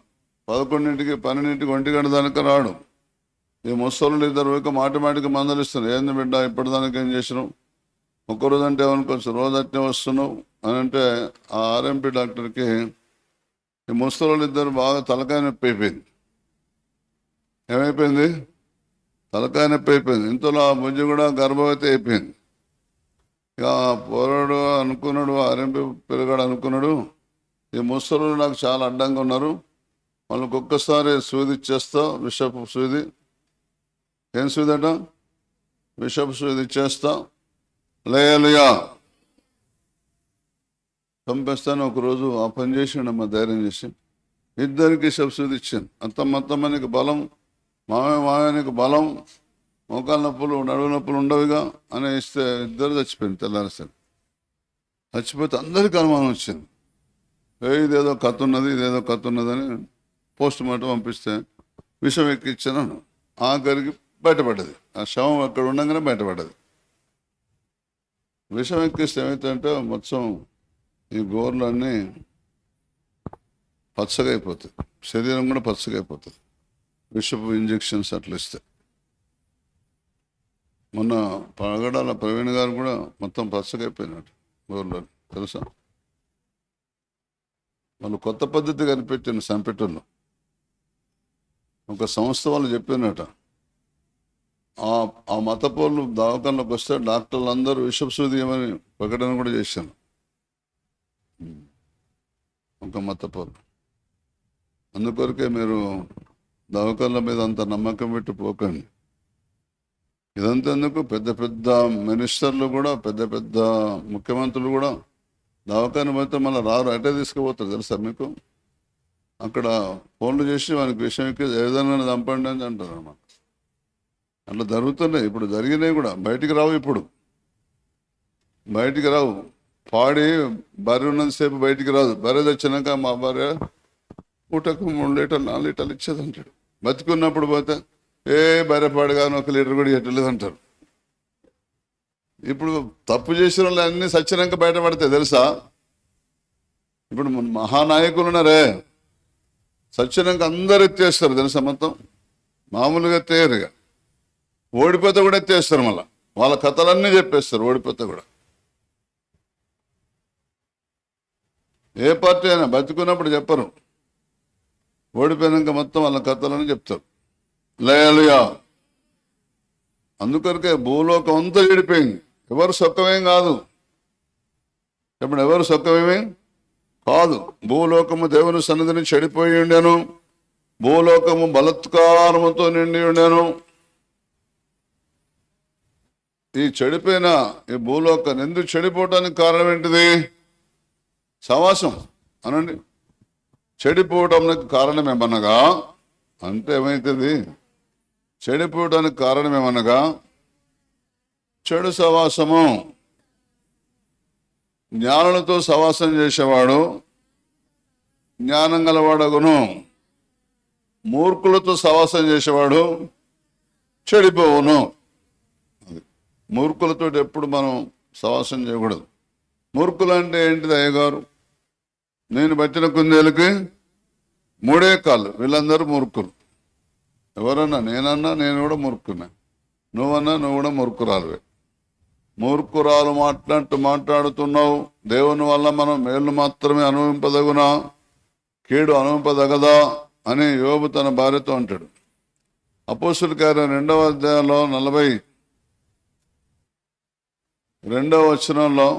11ంటికి 12ంటికి 1 గంట దానికి రాడు. ఈ ముసలు 2 మాటిమాటికి మందలిస్తున్నారు. ఏంది బిడ్డ ఇప్పటిదానికి ఏం చేసినావు? ఒక్కరోజు అంటే ఏమనుకోవచ్చు, రోజు అట్నే వస్తున్నావు అని అంటే ఆ ఆర్ఎంపీ డాక్టర్కి ఈ ముసలు 2 బాగా తలకాయ నొప్పి అయిపోయింది. ఏమైపోయింది? తలకాయ నొప్పి అయిపోయింది. ఇంతలో ఆ బుజ్జి కూడా గర్భవతి అయిపోయింది. ఇక పోరాడు అనుకున్నాడు, ఆర్ఎంపీ పిల్లగాడు అనుకున్నాడు, ఈ ముసలు నాకు చాలా అడ్డంగా ఉన్నారు, వాళ్ళకి ఒక్కసారి సూది ఇచ్చేస్తా, విషపు సూది. ఏం సూది అట? విషపు సూది ఇచ్చేస్తా, హల్లెలూయా, చంపేస్తాను. ఒకరోజు ఆ పని చేసిండమ్మా, ధైర్యం చేసి 2 విషపు సూది ఇచ్చాను. అత్తమ్మనికి బలం, మామయ్యనికి బలం, మోకాల నొప్పులు నడువు నొప్పులు ఉండవుగా అని ఇస్తే 2 చచ్చిపోయింది. తెల్లారిసారి చచ్చిపోతే అందరికీ అనుమానం వచ్చింది. ఇదేదో కథ ఉన్నది, ఇదేదో కథ ఉన్నదని పోస్ట్ మార్టం పంపిస్తే విషం ఎక్కిచ్చాను. ఆఖరికి బయటపడ్డది. ఆ శవం అక్కడ ఉండగానే బయటపడ్డది. విషం ఎక్కిస్తే ఏమవుతాయంటే మొత్తం ఈ గోర్లన్నీ పచ్చగా అయిపోతాయి, శరీరం కూడా పచ్చగా అయిపోతుంది విషపు ఇంజెక్షన్స్ అట్లా ఇస్తే. మొన్న పగడాల ప్రవీణ్ గారు కూడా మొత్తం పచ్చగా అయిపోయినట్టు గోర్లో, తెలుసా? వాళ్ళు కొత్త పద్ధతి కనిపెట్టిన సంపెట్టల్లో ఒక సంస్థ వాళ్ళు చెప్పినట, ఆ మతపోళ్ళు దవాఖానలోకి వస్తే డాక్టర్లు అందరూ విషపు సూది ఏమని ప్రకటన కూడా చేశాను. ఒక మతపోళ్ళు. అందుకొరకే మీరు దవాఖాన్ల మీద అంత నమ్మకం పెట్టి పోకండి. ఇదంతా ఎందుకు? పెద్ద పెద్ద మినిస్టర్లు కూడా, పెద్ద పెద్ద ముఖ్యమంత్రులు కూడా దవాఖాన పోతే మళ్ళీ రారు, అటే తీసుకుపోతారు. తెలుసా మీకు? అక్కడ ఫోన్లు చేసి వానికి విషయం ఎక్కి ఏదైనా చంపండి అని అంటారు అన్నమాట. అట్లా జరుగుతున్నాయి, ఇప్పుడు జరిగినాయి కూడా. బయటికి రావు, ఇప్పుడు బయటికి రావు. పాడి భార్య ఉన్నంతసేపు బయటికి రాదు. భార్య తెచ్చినాక మా భార్య పూటకు 3 లీటర్లు 4 లీటర్లు ఇచ్చేది అంటాడు. బతికున్నప్పుడు పోతే ఏ భార్య పాడుగాను 1 లీటర్ కూడా ఇవ్వట్లేదు అంటారు. ఇప్పుడు తప్పు చేసిన వాళ్ళు అన్నీ సచ్చినాక బయటపడతాయి. తెలుసా? ఇప్పుడు మహానాయకులు ఉన్నారే, సచ్చినాక అందరు ఎత్తేస్తారు. తెలుసా? మొత్తం మామూలుగా ఎత్తేయరుగా. ఓడిపోతే కూడా ఎత్తేస్తారు. మళ్ళీ వాళ్ళ కథలన్నీ చెప్పేస్తారు ఓడిపోతే కూడా. ఏ పార్టీ అయినా బతుకున్నప్పుడు చెప్పరు, ఓడిపోయినాక మొత్తం వాళ్ళ కథలని చెప్తారు. లయలుయా. అందుకొరకే భూలోకం అంతా చెడిపోయింది. ఎవరు సొక్కమేం కాదు. ఇప్పుడు ఎవరు సొక్కమేమీ కాదు. భూలోకము దేవుని సన్నిధిని చెడిపోయి ఉండేను. భూలోకము బలత్కారముతో నిండి ఉండేను. ఈ చెడిపోయిన ఈ భూలోకాన్ని ఎందుకు చెడిపోవటానికి కారణం ఏంటిది? సవాసం అనండి. చెడిపోవటానికి కారణం ఏమనగా అంటే ఏమైతుంది? చెడిపోవటానికి కారణం ఏమనగా చెడు సవాసము. జ్ఞానులతో సవాసం చేసేవాడు జ్ఞానం గలవాడగును, మూర్ఖులతో సవాసం చేసేవాడు చెడిపోవును. మూర్ఖులతో ఎప్పుడు మనం సవాసం చేయకూడదు. మూర్ఖులు అంటే ఏంటిది? అయ్యగారు, నేను పట్టిన కుందేలకి 3 కాళ్ళు. వీళ్ళందరూ మూర్ఖులు. ఎవరన్నా? నేనన్నా నేను కూడా మూర్ఖున్నా, నువ్వన్నా నువ్వు కూడా మూర్ఖురాలువే. మూర్ఖురాలు మాట్లాడుతున్నావు. దేవుని వల్ల మనం మేలు మాత్రమే అనుభవింపదగునా, కీడు అనుభవింపదగదా అని యోబు తన భార్యతో అంటాడు. అపోస్తుల కార్యం 2వ అధ్యాయంలో 42వ వచనంలో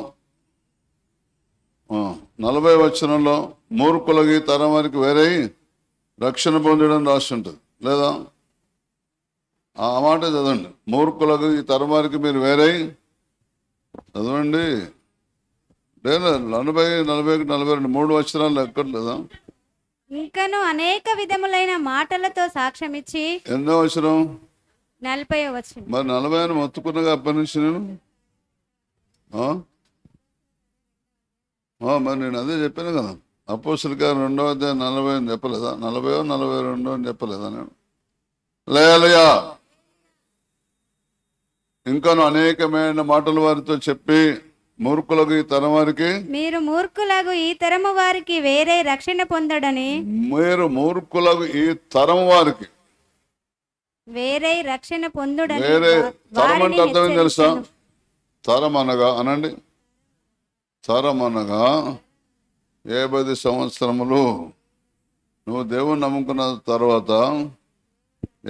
40వ వచనంలో మూర్ఖులకి తరం వారికి వేరే రక్షణ పొందడం రాసి ఉంటుంది. లేదా ఆ మాట చదవండి. మూర్ఖులకు ఈ తరం వారికి మీరు వేరే చదవండి. లేదా 40, 41, 42 3 వచనాలు ఎక్కడ లేదా? ఇంకను అనేక విధములైన మాటలతో సాక్ష్యమిచ్చి. ఎన్నో వచనం? 40వ వచనం. మరి 40 అని మొత్తుకున్నగా అప్పటి నుంచి నేను మరి నేను అదే చెప్పాను కదా. అపోస్తుల కార్యం 2వ అధ్యాయం 40 అని చెప్పలేదా? 40, 42 అని చెప్పలేదా నేను? లేలయా. ఇంకాను అనేకమైన మాటలు వారితో చెప్పి మూర్ఖులకు ఈ తరం వారికి మీరు మూర్ఖులకు ఈ తరము వారికి వేరే రక్షణ పొందడని. మీరు మూర్ఖులకు ఈ తరం వారికి వేరే రక్షణ పొందుడని. వేరే తరం అంటే అర్థం తెలుసా? తరం అనగా అనండి, తరం అనగా 50 సంవత్సరములు నువ్వు దేవుని నమ్ముకున్న తర్వాత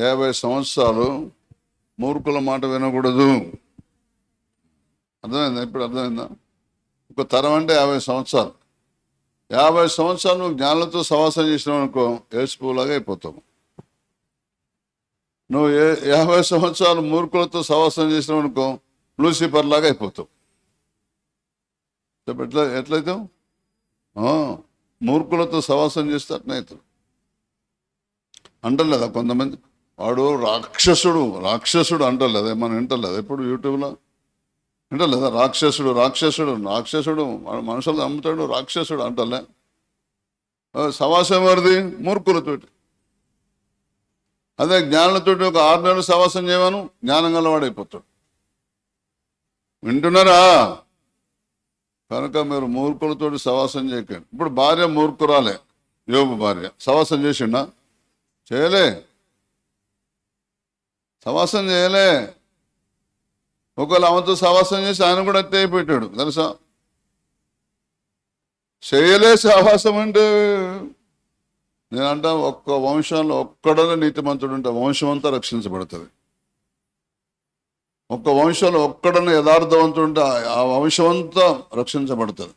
50 సంవత్సరాలు మూర్ఖుల మాట వినకూడదు. అర్థమైందా? ఇప్పుడు అర్థమైందా? ఒక తరం అంటే 50 సంవత్సరాలు. 50 సంవత్సరాలు నువ్వు జ్ఞానులతో సవాసం చేసినావు అనుకో, యేసులాగా అయిపోతావు. నువ్వు 50 సంవత్సరాలు మూర్ఖులతో సవాసం చేసినావు అనుకో, లూసిఫర్ లాగా అయిపోతావు. ఎట్లయితావు? మూర్ఖులతో సవాసం చేస్తే అట్లయితావు. అంటలేదా కొంతమంది? వాడు రాక్షసుడు అంటలేదా? మనం వింటలేదు ఎప్పుడు యూట్యూబ్లో? వింటలేదా? రాక్షసుడు వాడు మనుషులు అమ్ముతాడు, రాక్షసుడు అంటలే. సవాసం ఎవరిది? మూర్ఖులతోటి. అదే జ్ఞానులతోటి ఒక 6 నెలలు సవాసం చేయమను, జ్ఞానం గలవాడైపోతాడు. వింటున్నారా? కనుక మీరు మూర్ఖులతోటి సవాసం చేయకండి. ఇప్పుడు భార్య మూర్ఖురాలే. యోబు భార్య సవాసం చేసిండా? చేయలే. సవాసం చేయలే. ఒకవేళ ఆమెతో సవాసం చేసి ఆయన కూడా అట్టే అయిపోయాడు. తెలుసా? చేయలే సవాసం అంటే. నేనంటా ఒక్క వంశంలో ఒక్కడనే నీతిమంతుడు ఉంటే వంశం అంతా రక్షించబడుతుంది. ఒక్క వంశంలో ఒక్కడనే యథార్థవంతుడు ఉంటే ఆ వంశం అంతా రక్షించబడుతుంది.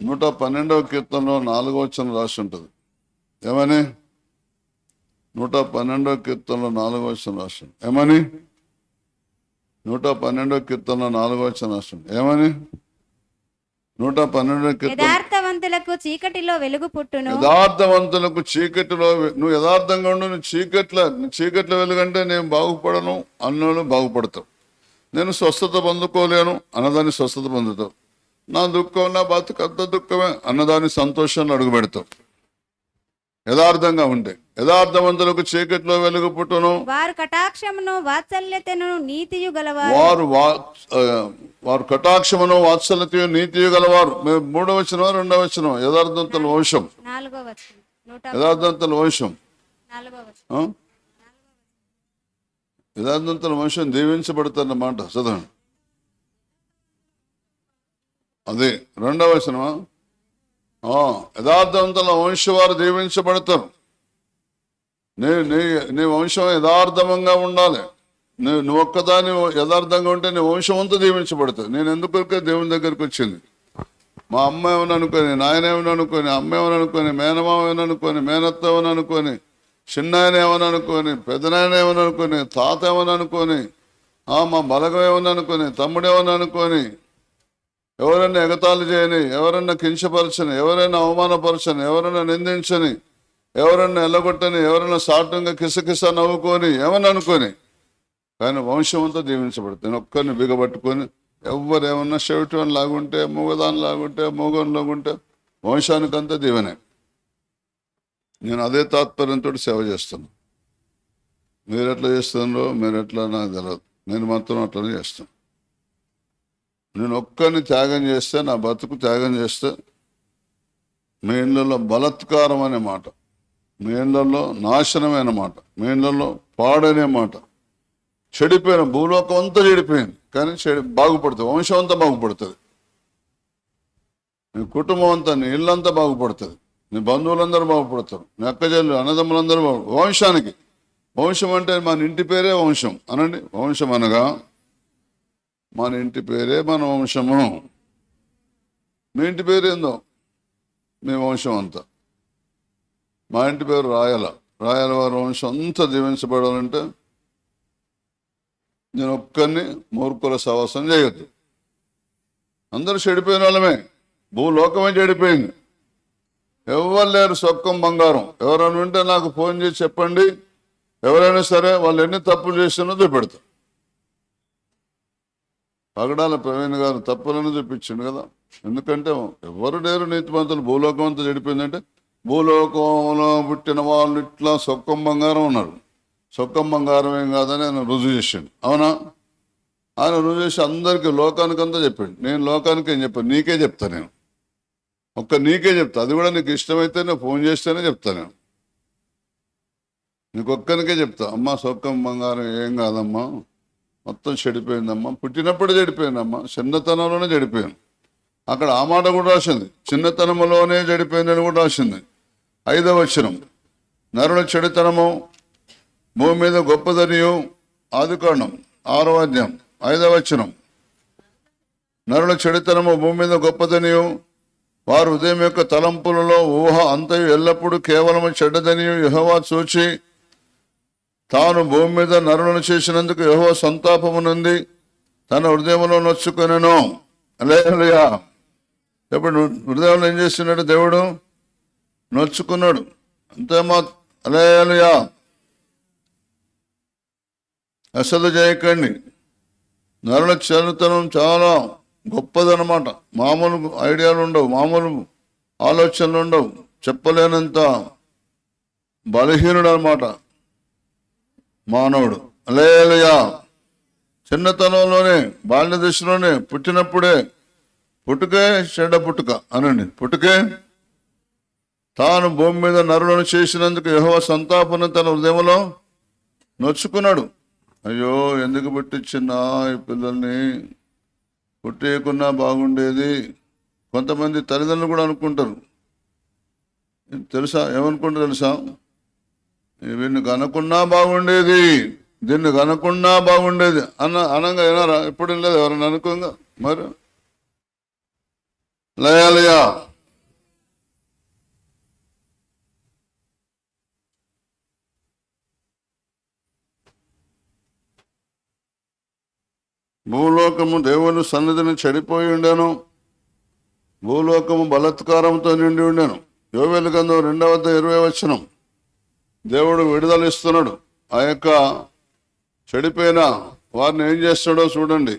112వ కీర్తనలో 4వ వచనం రాసి ఉంటుంది. ఏమని? 112వ కీర్తనలో 4వ వచనం రాసింది ఏమని? 112వ కీర్తనలో 4వ వచనం రాసింది ఏమని? 112వ కీర్తన, యథార్థవంతులకు చీకటిలో వెలుగు పుట్టును. యథార్థవంతులకు చీకటిలో నువ్వు యథార్థంగా ఉండు, నువ్వు చీకట్లో వెలుగంటే నేను బాగుపడను అన్నోళ్ళు బాగుపడతావు. నేను స్వస్థత పొందుకోలేను అన్నదాన్ని స్వస్థత పొందుతావు. నా దుఃఖం, నా బతుకంత దుఃఖమే అన్నదాన్ని సంతోషంలో అడుగు పెడతావు. యథార్థంగా ఉంటే యథార్థవంతులకు చీకట్లో వెలుగు పుట్టును. వారు కటాక్షమును వాత్సల్యతను నీతియు గలవారు. వారు కటాక్షమును వాత్సల్యతయు నీతియు గలవారు. 3వ వచనం 2వ వచనం యథార్థవంతుల వంశం. 4వ వచనం. యథార్థవంతుల వంశం. 4వ వచనం. యథార్థవంతుల వంశం దీవించబడుతున్నమాట. చదవండి. అదే 2వ వచనమా? యథార్థవంతుల వంశం వారు దీవించబడతారు. నీ వంశం యథార్థంగా ఉండాలి. నువ్వు ఒక్కదాని యథార్థంగా ఉంటే నీ వంశం అంతా దీవించబడుతుంది. నేను ఎందుకొరికే దేవుని దగ్గరికి వచ్చింది? మా అమ్మ ఏమని అనుకొని, నాయన ఏమని అనుకొని, అమ్మ ఏమని అనుకొని, మేనమామ ఏమని అనుకొని, మేనత్త ఏమని అనుకొని, చిన్నాయన ఏమని అనుకొని, పెద్దనాయన ఏమని అనుకొని, తాత ఏమని అనుకొని, మా బలగం ఏమని అనుకొని, తమ్ముడు ఏమని అనుకొని, ఎవరైనా ఎగతాళి చేయని, ఎవరైనా కించపరచని, ఎవరైనా అవమానపరచని, ఎవరైనా నిందించని, ఎవరైనా ఎల్లగొట్టని, ఎవరైనా సాటంగా కిసకిస నవ్వుకొని ఏమని అనుకొని, కానీ వంశం అంతా దీవించబడుతుంది. నేను ఒక్కరిని బిగబట్టుకొని ఎవరేమన్నా చెవిటోని లాగుంటే, మూగదాని లాగుంటే, మూగని లాగుంటే వంశానికంతా దీవెనే. నేను అదే తాత్పర్యంతో సేవ చేస్తాను. మీరు ఎట్లా చేస్తున్నారో మీరు ఎట్లా నాకు తెలియదు. నేను మాత్రం అట్లనే చేస్తాను. నేను ఒక్కరిని త్యాగం చేస్తే, నా బతుకు త్యాగం చేస్తే, మీ ఇళ్ళల్లో బలత్కారం అనే మాట, మీ ఇళ్ళల్లో నాశనమైన మాట, మీ ఇళ్ళల్లో పాడనే మాట, చెడిపోయిన భూలోకం అంతా చెడిపోయింది. కానీ బాగుపడుతుంది, వంశం అంతా బాగుపడుతుంది, నీ కుటుంబం అంతా, నీ ఇల్లంతా బాగుపడుతుంది, నీ బంధువులందరూ బాగుపడతారు, నీ అక్కజల్లు అన్నదమ్ములందరూ వంశానికి. వంశం అంటే మన ఇంటి పేరే వంశం అనండి. వంశం అనగా మన ఇంటి పేరే మన వంశము. మీ ఇంటి పేరు ఏందో మీ వంశం అంతా. మా ఇంటి పేరు రాయల వారి వంశం అంతా దీవించబడాలంటే నేను ఒక్కరిని మూర్ఖుల సహవాసం చేయొద్దు. అందరూ చెడిపోయిన వాళ్ళమే, భూలోకమే చెడిపోయింది. ఎవరు లేరు సొక్కం బంగారం. ఎవరైనా ఉంటే నాకు ఫోన్ చేసి చెప్పండి. ఎవరైనా సరే వాళ్ళు ఎన్ని తప్పులు చేసినో చూపెడతారు. పగడాల ప్రవీణ్ గారు తప్పులను చూపించిండు కదా. ఎందుకంటే ఎవరు లేరు నీతిమంతులు. భూలోకం అంతా చెడిపోయిందంటే భూలోకంలో పుట్టిన వాళ్ళు ఇట్లా సొక్కం బంగారం ఉన్నారు. సొక్కం బంగారం ఏం కాదని ఆయన రుజువు చేసిండు. అవునా? ఆయన రుజువు చేసి అందరికీ లోకానికంతా చెప్పాడు. నేను లోకానికి ఏం చెప్పాను? నీకే చెప్తా. నేను నీకే చెప్తా. అది కూడా నీకు ఇష్టమైతేనే ఫోన్ చేస్తేనే చెప్తా. నేను నీకు ఒక్కరికే చెప్తా. అమ్మా సొక్కం బంగారం ఏం కాదమ్మా, మొత్తం చెడిపోయిందమ్మా, పుట్టినప్పుడే చెడిపోయిందమ్మా, చిన్నతనంలోనే చెడిపోయాను. అక్కడ ఆ మాట కూడా రాసింది, చిన్నతనంలోనే చెడిపోయిందని కూడా రాసింది. 5వ వచనం, నరుల చెడుతనము భూమి మీద గొప్పదనియు. ఆదికాండం 6వ అధ్యాయం 5వ వచనం, నరుల చెడుతనము భూమి మీద గొప్పదనియు, వారు ఉదయం యొక్క తలంపులలో ఊహ అంతయు ఎల్లప్పుడూ కేవలము చెడ్డదనియు యెహోవా చూచి తాను భూమి మీద నరులను చేసినందుకు యెహోవా సంతాపమునుంది తన హృదయంలో నొచ్చుకొనెను. హల్లెలూయా. ఇప్పుడు హృదయంలో ఏం చేస్తున్నాడు? దేవుడు నొచ్చుకున్నాడు. అంతేమా. హల్లెలూయా. అసలు చేయకండి. నరుల చరిత్రం చాలా గొప్పదన్నమాట. మామూలు ఐడియాలు ఉండవు, మామూలు ఆలోచనలు ఉండవు, చెప్పలేనంత బలహీనుడు అనమాట మానవుడు. హల్లెలూయా. చిన్నతనంలోనే బాల్య దశలోనే పుట్టినప్పుడే పుట్టుకే చెడ్డ పుట్టుక అనండి. పుట్టుకే తాను భూమి మీద నరులను చేసినందుకు యెహోవా సంతాపను తన హృదయంలో నొచ్చుకున్నాడు. అయ్యో ఎందుకు పుట్టించినా ఈ పిల్లల్ని, పుట్టేయకున్నా బాగుండేది. కొంతమంది తల్లిదండ్రులు కూడా అనుకుంటారు. తెలుసా? ఏమనుకుంటారు తెలుసా? వీడిని కనుక్కున్నా బాగుండేది, దీన్ని కనుక్కున్నా బాగుండేది అనంగా వినారా? ఎప్పుడు లేదు ఎవరైనా అనుకోంగా. మరి లయాలయా భూలోకము దేవుని సన్నిధిని చెడిపోయి ఉండెను, భూలోకము బలాత్కారంతో నిండి ఉండెను. యోవేలు గ్రంథం 2:20 దేవుడు విడుదల ఇస్తున్నాడు. ఆ యొక్క చెడిపోయిన వారిని ఏం చేస్తాడో చూడండి.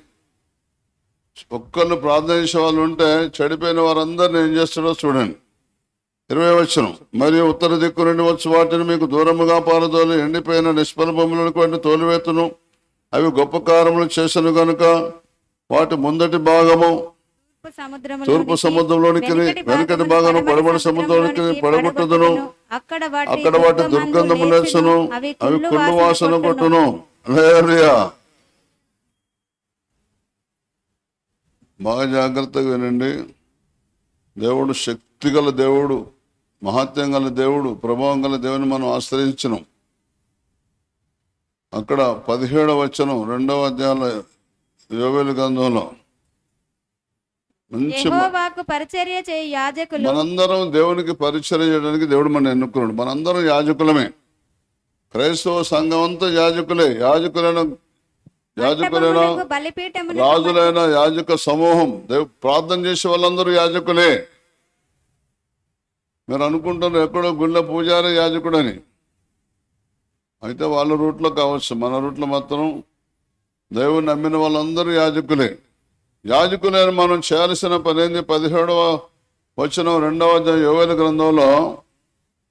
ఒక్కళ్ళు ప్రార్థన చేసే వాళ్ళు ఉంటే చెడిపోయిన వారందరిని ఏం చేస్తాడో చూడండి. 20 మరియు ఉత్తర దిక్కు నుండి వచ్చి వాటిని మీకు దూరముగా పారదోలి ఎండిపోయిన నిష్ఫల భూములకు వాటిని తోలివేతును. అవి గొప్ప కార్యములు చేసను గనుక వాటి ముందటి భాగము తూర్పు సముద్రంలోనికి, వెనుకటి భాగం పడమటి సముద్రంలోనికి పడగొట్టుదును. అక్కడ వాటి దుర్గంధము లేచును, అవి కుళ్ళు వాసన కొట్టును. హల్లెలూయా. బాగా జాగ్రత్తగా వినండి. దేవుడు శక్తిగల దేవుడు, మహాత్యం గల దేవుడు, ప్రభావం గల దేవుని మనం ఆశ్రయించినాం. అక్కడ 17వ 2వ అధ్యాయంలో యోవేలు గ్రంథంలో మంచి యెహోవాకు పరిచర్య చేయు యాజకులు. మనందరం దేవునికి పరిచర్య చేయడానికి దేవుడు మనం ఎన్నుకున్నాడు. మనందరం యాజకులమే. క్రైస్తవ సంఘం అంతా యాజకులే. యాజకులైన బలిపీఠమునకు రాజులైన యాజక సమూహం, ప్రార్థన చేసే వాళ్ళందరూ యాజకులే. మీరు అనుకుంటున్నారు ఎక్కడో గుళ్ళ పూజారి యాజకుడని. అయితే వాళ్ళ రూట్లో కావచ్చు, మన రూట్లో మాత్రం దేవుని నమ్మిన వాళ్ళందరూ యాజకులే. యాజకులైన మనం చేయాల్సిన పని ఏంది? 17వ 2వ అధ్యాయం యోవేలు గ్రంథంలో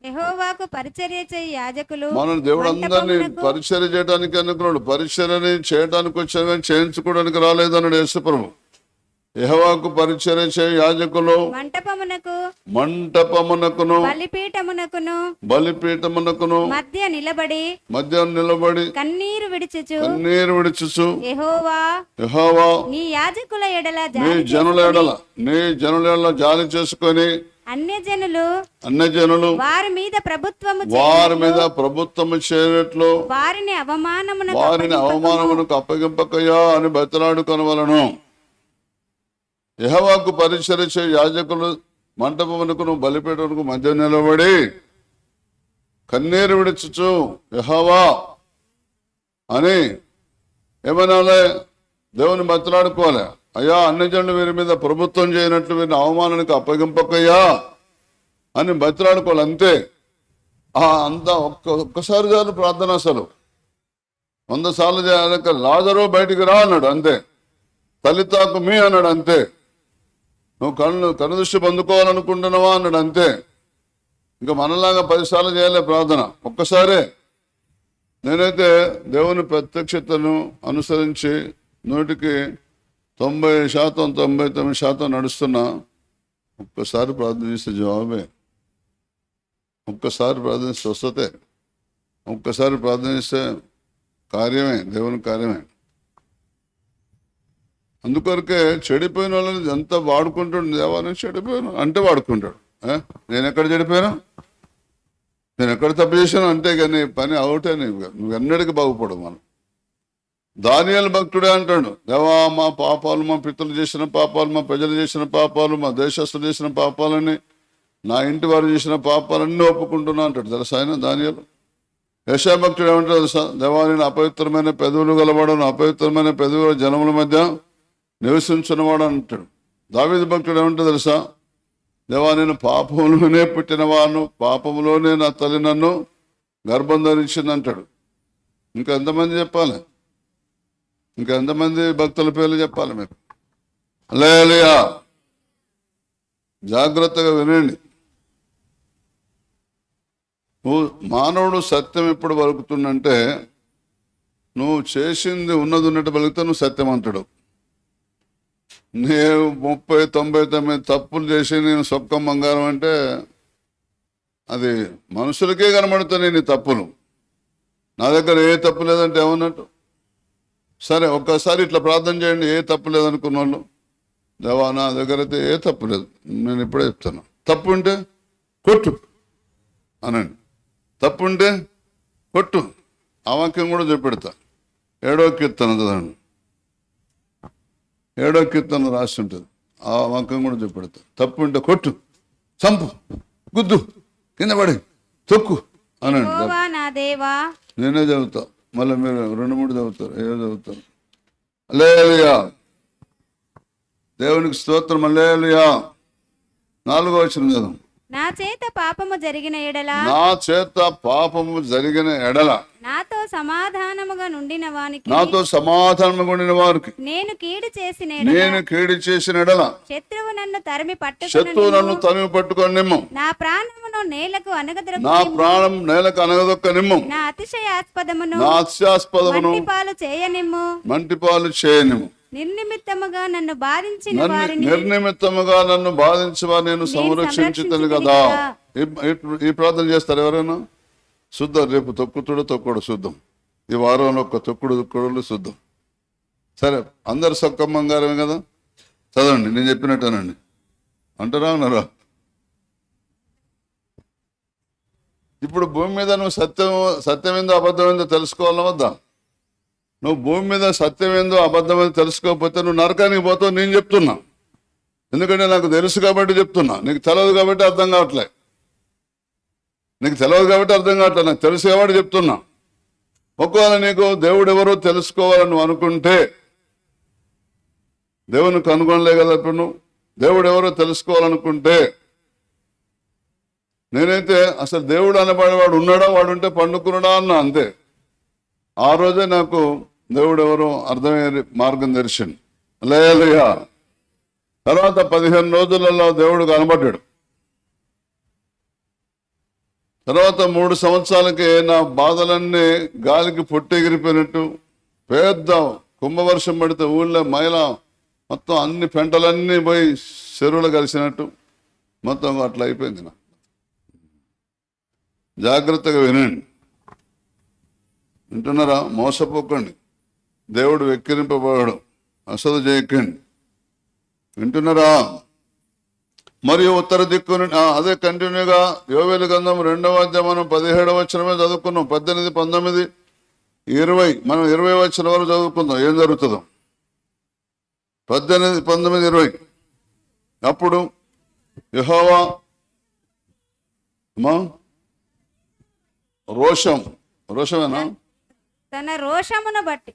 యెహోవాకు పరిచర్య చేయు యాజకులు. మనం దేవుడు అందరినీ పరిచర్య చేయడానికి అనుకున్నాడు. పరిచర్యని చేయడానికి వచ్చాను కానీ చేయించుకోవడానికి రాలేదన్నాడు యేసుప్రభు. యెహోవాకు పరిచర్య చేయు యాజకులు మంటపమునకును బలిపీఠమునకును మధ్య నిలబడి కన్నీరు విడిచుచు యెహోవా నీ యాజకుల ఎడల నీ జనుల ఎడల జాలి చేసుకొని అన్యజనులు వారి మీద ప్రభుత్వము చేయనట్లు వారిని అవమానమునకు అప్పగింపకయా అని బతిలాడుకొనవలెను. యెహోవాకు పరిచర్య చేయు యాజకులు మంటపమునకును బలిపీఠమునకు మధ్య నిలబడి కన్నీరు విడుచుచు యెహోవా అని ఏమనాలే? దేవుని బతిలాడుకోవాలి. అయ్యా, అన్యజనులు వీరి మీద ప్రభుత్వం చేయనట్లు వీరిని అవమానానికి అప్పగింపకయ్యా అని బతిలాడుకోవాలి. అంతే. అంతా ఒక్కసారి చాలు ప్రార్థన. అసలు 100 సార్లు చేయాలి. లాజరు బయటికి రా అన్నాడు అంతే. తలితాకు మీ అన్నాడు అంతే. నువ్వు కనుదృష్టి పొందుకోవాలనుకుంటున్నావా అన్నాడు అంతే. ఇంకా మనలాగా 10 సార్లు చేయాలి ప్రార్థన, ఒక్కసారే. నేనైతే దేవుని ప్రత్యక్షతను అనుసరించి 100కి 90% 99% నడుస్తున్నా. ఒక్కసారి ప్రార్థన చేస్తే జవాబే, ఒక్కసారి ప్రార్థన స్వస్థతే, ఒక్కసారి ప్రార్థన చేస్తే కార్యమే, దేవుని కార్యమే. అందుకొరకే చెడిపోయిన వాళ్ళని ఎంత వాడుకుంటాడు దేవాలని. చెడిపోయాను అంటే వాడుకుంటాడు. నేను ఎక్కడ చెడిపోయాను, నేను ఎక్కడ తప్పు చేశాను అంటే కానీ పని అవుటే. నువ్వు ఎన్నడికి బాగుపడవు. మనం దానియేలు భక్తుడే అంటాడు, దేవా మా పాపాలు, మా పితరులు చేసిన పాపాలు, మా ప్రజలు చేసిన పాపాలు, మా దేశస్తులు చేసిన పాపాలని, నా ఇంటి వారు చేసిన పాపాలన్నీ ఒప్పుకుంటున్నా అంటాడు. తెలుసా ఆయన దానియేలు. యెషయా భక్తుడు ఏమంటాడు తెలుసా? దేవా నేను అపవిత్రమైన పెదవులు గలవాడను, అపవిత్రమైన పెదవుల జనముల మధ్య నివసించున్నవాడు అంటాడు. దావీదు భక్తుడు ఏమంటాడు తెలుసా? దేవా నేను పాపంలోనే పుట్టినవాను, పాపంలోనే నా తల్లి నన్ను గర్భం ధరించింది అంటాడు. ఇంకా ఎంతమంది చెప్పాలి? ఇంకా ఎంతమంది భక్తుల పేర్లు చెప్పాలి మీరు? హల్లెలూయా. జాగ్రత్తగా వినండి. మానవుడు సత్యం ఎప్పుడు పలుకుతుందంటే, నువ్వు చేసింది ఉన్నది ఉన్నట్టు పలికితే నువ్వు సత్యవంతుడు. నేను 30, 99 తప్పులు చేసి నేను సొక్కం బంగారం అంటే అది మనుషులకే కనబడుతున్నాయి నీ తప్పులు. నా దగ్గర ఏ తప్పు లేదంటే ఏమన్నట్టు? సరే ఒక్కసారి ఇట్లా ప్రార్థన చేయండి. ఏ తప్పు లేదనుకున్న వాళ్ళు, దేవా నా దగ్గర అయితే ఏ తప్పు లేదు, నేను ఇప్పుడే చెప్తాను. తప్పు ఉంటే కొట్టు అనండి. తప్పు ఉంటే కొట్టు. ఆ వాక్యం కూడా చూపెడతా. 7వ కీర్తన చదవండి. 7వ కీర్తన రాసి ఉంటుంది. ఆ వాక్యం కూడా చూపెడతా. తప్పు ఉంటే కొట్టు, చంపు, గుద్దు, కింద పడి, తొక్కు అనండి. నేనే చదువుతా, మళ్ళీ మీరు 2, 3 చదువుతారు, ఏదో చదువుతారు. హల్లెలూయా. దేవునికి స్తోత్రం. హల్లెలూయా. 4వ వచనం చదువు. నా చేత పాపము జరిగిన ఎడల నా చేత పాపము జరిగిన ఎడల నాతో సమాధానముగా నుండిన వానికి నాతో సమాధానముగా ఉండిన వారికి నేను కీడు చేసిన నేను కీడు చేసిన ఎడల శత్రువు నన్ను తరిమి శత్రువు నన్ను పట్టుకుని తరిమి పట్టుకొని నిమ్ము. నా ప్రాణమును నేలకు అనగదొరకు నా ప్రాణం నేలకు అనగదొక్క నిమ్ము. నా అతిశయాస్పదమును నా అత్యాస్పదమును పాలు చేయనిమ్ము. మంటిపాలు చేయనిమ్ము. నిర్నిమిత్తముగా నన్ను బాధించిన నన్ను వారిని నిర్నిమిత్తముగా నన్ను బాధించవా నేను సంరక్షించుతాను కదా. ఈ ప్రార్థన చేస్తారు ఎవరైనా? చూద్దాం, రేపు తొక్కుతుడు తొక్కుడు చూద్దాం. ఈ వారంలో ఒక తొక్కుడు చూద్దాం. సరే, అందరు సొక్కమ్మంగారమే కదా. చదవండి, నేను చెప్పినట్టేనండి. అంటారా అన్నారా? ఇప్పుడు భూమి మీద నువ్వు సత్యమేందో అబద్ధమేందో తెలుసుకోవాలా వద్దా? నువ్వు భూమి మీద సత్యమేందో అబద్ధమేందో తెలుసుకోకపోతే నువ్వు నరకానికి పోతావు. నేను చెప్తున్నా, ఎందుకంటే నాకు తెలుసు కాబట్టి చెప్తున్నా. నీకు తెలియదు కాబట్టి అర్థం కావట్లే. నీకు నాకు తెలుసు కాబట్టి చెప్తున్నా. ఒకవేళ నీకు దేవుడు ఎవరో తెలుసుకోవాలని నువ్వు అనుకుంటే దేవుని కనుగొనలే కదా. ఇప్పుడు నువ్వు దేవుడు ఎవరో తెలుసుకోవాలనుకుంటే, నేనైతే అసలు దేవుడు అనబడేవాడు ఉన్నాడా, వాడు ఉంటే పండుకున్నాడా అన్నా, అంతే. ఆ రోజే నాకు దేవుడు ఎవరో అర్థమయ్యే మార్గం తెరిచింది. హల్లెలూయా. తర్వాత 15 రోజులలో దేవుడు కనబడ్డాడు. తర్వాత 3 సంవత్సరాలకి నా బాధలన్నీ గాలికి పొట్టెగిరిపోయినట్టు, పెద్ద కుంభవర్షం పడితే ఊళ్ళో మైల మొత్తం అన్ని పెంటలన్నీ పోయి చెరువులు కలిసినట్టు మొత్తం అట్లా అయిపోయింది. నా జాగ్రత్తగా వినండి, వింటున్నారా? మోసపోకండి. దేవుడు వెక్కిరింపబడడు. అసలు చేయకండి. వింటున్నారా? మరియు ఉత్తర దిక్కు అదే కంటిన్యూగా యోవేలు గ్రంథం 2వ అధ్యాయం మనం 17వ వచనమే చదువుకున్నాం. 18, 19, 20 మనం 20 వచనం వరకు చదువుకుందాం. ఏం జరుగుతుందో 18, 19, 20. అప్పుడు యెహోవా రోషమేనా తన రోషమును బట్టి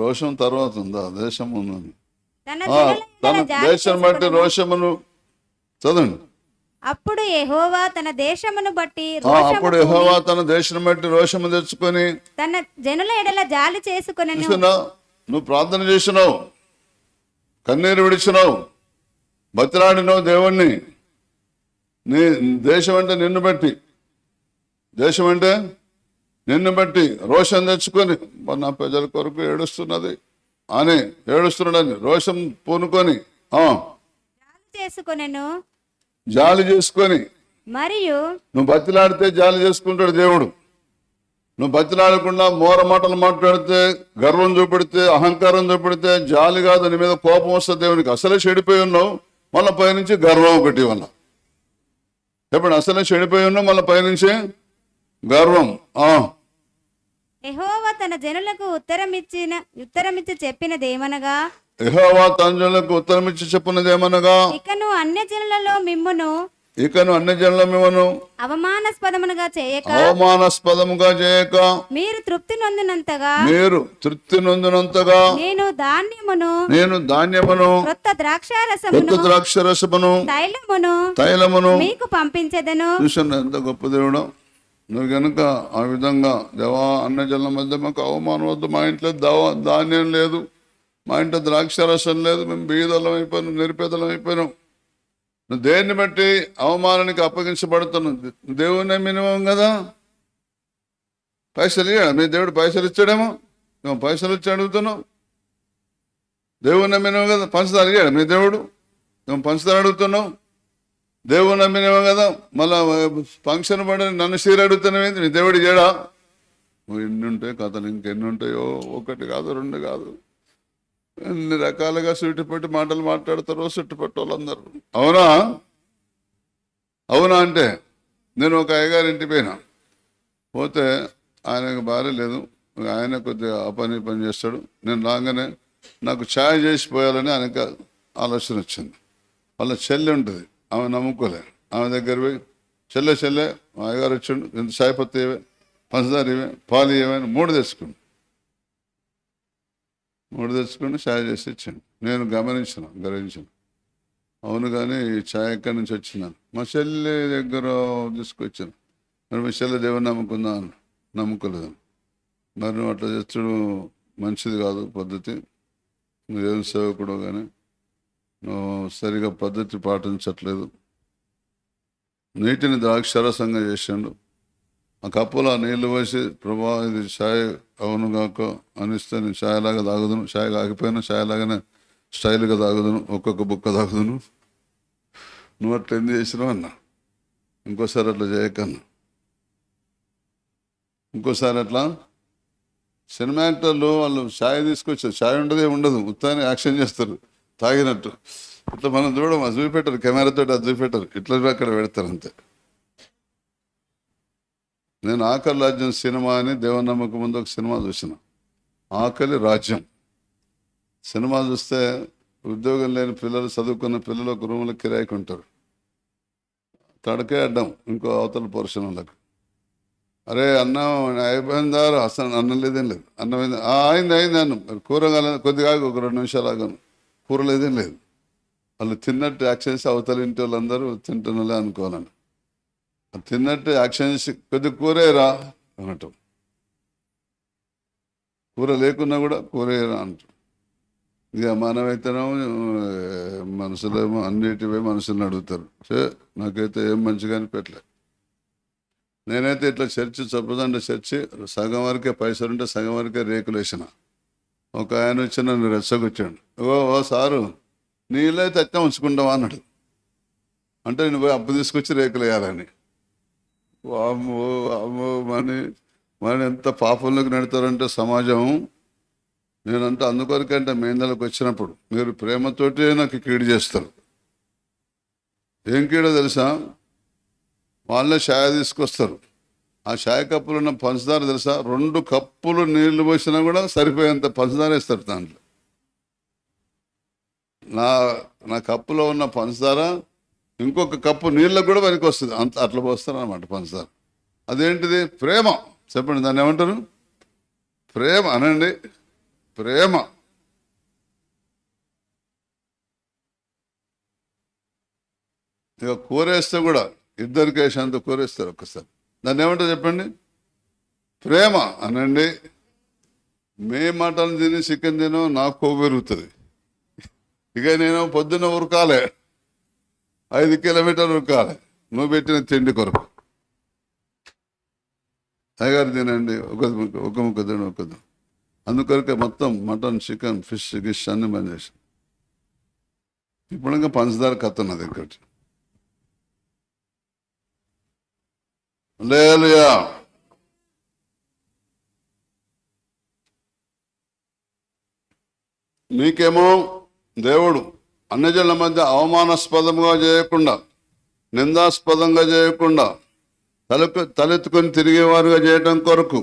రోషం తర్వాత ఉందా? దేశం ఉందని. తన తన దేశం బట్టి రోషమును చదవండి. అప్పుడు యెహోవా తన దేశమును బట్టి అప్పుడు యెహోవా తన దేశం బట్టి రోషము తెచ్చుకొని తన జనుల ఎడల జాలి చేసుకుని. నువ్వు ప్రార్థన చేసినావు, కన్నీరు విడిచినావు, బతిలాడినావు దేవుణ్ణి. నీ దేశం అంటే నిన్ను బట్టి రోషం తెచ్చుకొని, నా ప్రజల కొరకు ఏడుస్తున్నాడని రోషం పూనుకొని జాలి చేసుకొని. మరియు నువ్వు బతిలాడితే జాలి చేసుకుంటాడు దేవుడు. నువ్వు బతిలాడకుండా మోర మాటలు మాట్లాడితే, గర్వం చూపెడితే, అహంకారం చూపెడితే జాలి కాదు, నీ మీద కోపం వస్తుంది దేవునికి. అసలే చెడిపోయి ఉన్నావు, మళ్ళీ పైనుంచి గర్వం ఒకటి వల్ల. ఎప్పుడు అసలే చెడిపోయి ఉన్నావు, మళ్ళీ పైనుంచి గర్వం. యెహోవా తన జనులకు ఉత్తరమిచ్చి చెప్పినదేమనగా ఇకను అన్యజనులలో మిమ్మును అవమానాస్పదముగా చేయక మీరు తృప్తి నొందినంతగా నేను ధాన్యమును క్రొత్త ద్రాక్షారసమును తైలమును మీకు పంపించెదను. చూసాను ఎంత గొప్ప దేవుడు. నువ్వు కనుక ఆ విధంగా దేవా, అన్నజనుల మధ్య మాకు అవమానం వద్దు, మా ఇంట్లో ధాన్యం లేదు, మా ఇంట్లో ద్రాక్షారసం లేదు, మేము బీదలం అయిపోయినాం, నిరుపేదలం అయిపోయినాం. నువ్వు దేన్ని బట్టి అవమానానికి అప్పగించబడుతున్నావు? దేవునే మినిమం కదా. పైసలు ఇయ్యాడు మీ దేవుడు, పైసలు ఇచ్చాడేమో, నువ్వు పైసలు ఇచ్చి అడుగుతున్నావు. దేవుని మినిమం కదా. పంచదార ఇయ్యాడు మీ దేవుడు, నువ్వు పంచదార అడుగుతున్నావు. దేవుని నమ్మినేమో కదా. మళ్ళా ఫంక్షన్ పడి నన్ను సీర అడుగుతున్నావేంటి? నీ దేవుడు చేయడా? ఎన్ని ఉంటాయి కథలు, ఇంకెన్ని ఉంటాయో. 1 కాదు 2 కాదు, ఎన్ని రకాలుగా సుట్టిపట్టి మాటలు మాట్లాడతారో సుట్టిపట్టి వాళ్ళందరూ. అవునా అంటే నేను ఒక అయ్యగారి ఇంటికి పోతే ఆయనకు భార్య లేదు, ఆయన కొద్దిగా పని చేస్తాడు. నేను రాగానే నాకు ఛాయ్ చేసి పోయాలని ఆయనకు ఆలోచన వచ్చింది. వాళ్ళ చెల్లి ఉంటుంది, ఆమె నమ్ముకోలే. ఆమె దగ్గర పోయి చెల్లె మా అయ్యగారు వచ్చిండు, ఇంత చాయపత్తి ఇవే, పంచదార ఇవే, పాలు ఇవని 3 తెచ్చుకుండు. 3 తెచ్చుకుని చాయ్ చేసి ఇచ్చాను. నేను గ్రహించిన అవును కానీ ఈ చాయ్ ఎక్కడి నుంచి వచ్చిందని మా చెల్లి దగ్గర తీసుకొచ్చాను. మరి మీ చెల్లి దేవుని నమ్ముకుందా అని, నమ్ముకోలేదని. మరి నువ్వు అట్లా చేస్తుడు మంచిది కాదు పద్ధతి, నువ్వు ఏం సేవకుడు కానీ నువ్వు సరిగా పద్ధతి పాటించట్లేదు. నీటిని ద్రాక్షరసంగా చేసిండు. ఆ కప్పులో ఆ నీళ్లు పోసి ప్రభా ఇది ఛాయ్ అవును కాక అనిస్తే నేను ఛాయలాగా తాగుదును, ఛాయ్ కాకపోయినా ఛాయలాగానే స్టైల్గా తాగుదును, ఒక్కొక్క బుక్క తాగుదును. నువ్వు అట్లా ఎందుకు చేసినావు అన్నా. ఇంకోసారి అట్లా చేయకన్నా. ఇంకోసారి అట్లా సినిమా యాక్టర్లు వాళ్ళు ఛాయ్ తీసుకొచ్చారు, ఛాయ్ ఉండదు, ఉత్తాన్ని యాక్షన్ చేస్తారు తాగినట్టు. ఇట్లా మనం చూడము, అది చూపెట్టరు, కెమెరాతో అది చూపెట్టరు, ఇట్లా అక్కడ పెడతారు అంతే. నేను ఆకలి రాజ్యం సినిమా అని దేవుని నమ్మకం ముందు ఒక సినిమా చూసిన, ఆకలి రాజ్యం సినిమా చూస్తే ఉద్యోగం లేని పిల్లలు, చదువుకున్న పిల్లలు ఒక రూమ్లో కిరాయికి ఉంటారు. తడకే అడ్డం ఇంకో అవతల పోర్షన్ వాళ్ళకి. అరే అన్నం అయిపోయిందారు, అసలు అన్నం లేదేం లేదు, అన్నం అయింది అన్నం, కూర కాలేదు, కొద్దిగా ఒక 2 నిమిషాలు ఆగాను, కూర లేదేం లేదు. వాళ్ళు తిన్నట్టు యాక్షన్ చేసి అవతల ఇంటి వాళ్ళందరూ తింటున్నలే అనుకోవాలని తిన్నట్టు యాక్షన్ చేసి కొద్దిగా కూరేరా అనటం, కూర లేకున్నా కూడా కూరేరా అంటాం. ఇక మనమైతేనేమో మనుషులేమో అన్నిటివే మనుషుల్ని అడుగుతారు. నాకైతే ఏం మంచిగా అనిపెట్టలే. నేనైతే ఇట్లా చర్చి చొప్పదండ చర్చి సగం వరకే పైసలు ఉంటే సగం వరకే రేకులు వేసిన. ఒక ఆయన వచ్చి నన్ను రెచ్చగొచ్చాడు, ఓ సారు నీళ్ళైతే అట్లా ఉంచుకుంటావా అన్నాడు. అంటే నేను పోయి అప్పు తీసుకొచ్చి రేకులు వేయాలని. అమ్మో అమ్మో మన ఎంత పాపంలోకి నడతారంటే సమాజం. నేనంటే అందుకొరకంటే మేందలకు వచ్చినప్పుడు మీరు ప్రేమతోటి నాకు కీడు చేస్తారు. ఏం కీడో తెలుసా? వాళ్ళే ఛాయ్ తీసుకొస్తారు. ఆ ఛాయ్ కప్పులు ఉన్న పంచదార తెలుసా? 2 కప్పులు నీళ్లు పోసినా కూడా సరిపోయేంత పంచదార వేస్తారు దాంట్లో. నా కప్పులో ఉన్న పంచదార ఇంకొక కప్పు నీళ్ళకు కూడా పనికి వస్తుంది, అంత అట్లా పోస్తారు అన్నమాట పంచదార. అదేంటిది? ప్రేమ. చెప్పండి, దాన్ని ఏమంటారు? ప్రేమ అనండి, ప్రేమ. ఇక కూరేస్తే కూడా ఇద్దరికి వేసేంత కూరేస్తారు ఒక్కసారి. దాన్ని ఏమంటారు చెప్పండి? ప్రేమ అనండి. మే మటన్ తిని చికెన్ తినో నాకు కొవ్వు పెరుగుతుంది. ఇక నేను పొద్దున్న ఉరకాలే, 5 కిలోమీటర్లు ఉరకాలి నువ్వు పెట్టిన తిండి కొరకు. అయ్యగారు తినండి, ఒక ముక్క తిన ఒక్కదు. అందుకొరకే మొత్తం మటన్, చికెన్, ఫిష్, గిష్ అన్ని బంద్ చేసి ఇప్పుడు ఇంకా పంచదార కత్తున్నది ఇంకోటి. హల్లెలూయా. మీకేమో దేవుడు అన్యజనుల మధ్య అవమానాస్పదంగా చేయకుండా, నిందాస్పదంగా చేయకుండా తలెత్తుకొని తిరిగేవారుగా చేయటం కొరకు,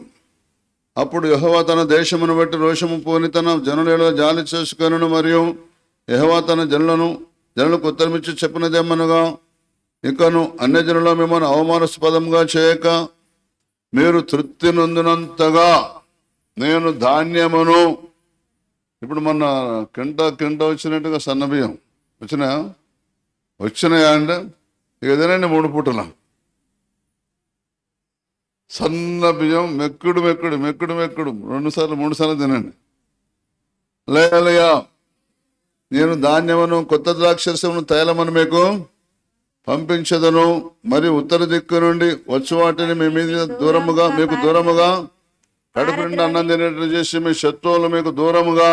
అప్పుడు యెహోవా తన దేశమును బట్టి రోషము పోని తన జనుల జాలి చేసుకొనును, మరియు యెహోవా తన జనులకు ఉత్తరమిచ్చి చెప్పినదేమనగా, ఇకను అన్యజనుల మిమ్మల్ని అవమానాస్పదంగా చేయక మీరు తృప్తి నొందినంతగా నేను ధాన్యమును. ఇప్పుడు మొన్న కింట వచ్చినట్టుగా సన్న బియ్యం వచ్చినాయా అంటే ఇక తినండి 3 పూటల సన్న బియ్యం మెక్కుడు 2 సార్లు 3 సార్లు తినండి. హల్లెలూయా. నేను ధాన్యమును కొత్త ద్రాక్షరసమును తైలమును మీకు పంపించదను, మరియు ఉత్తర దిక్కు నుండి వచ్చు వాటిని మీ మీద మీకు దూరముగా కడుపు నిండా అన్నం తినేట్లు చేసి మీ శత్రువులు మీకు దూరముగా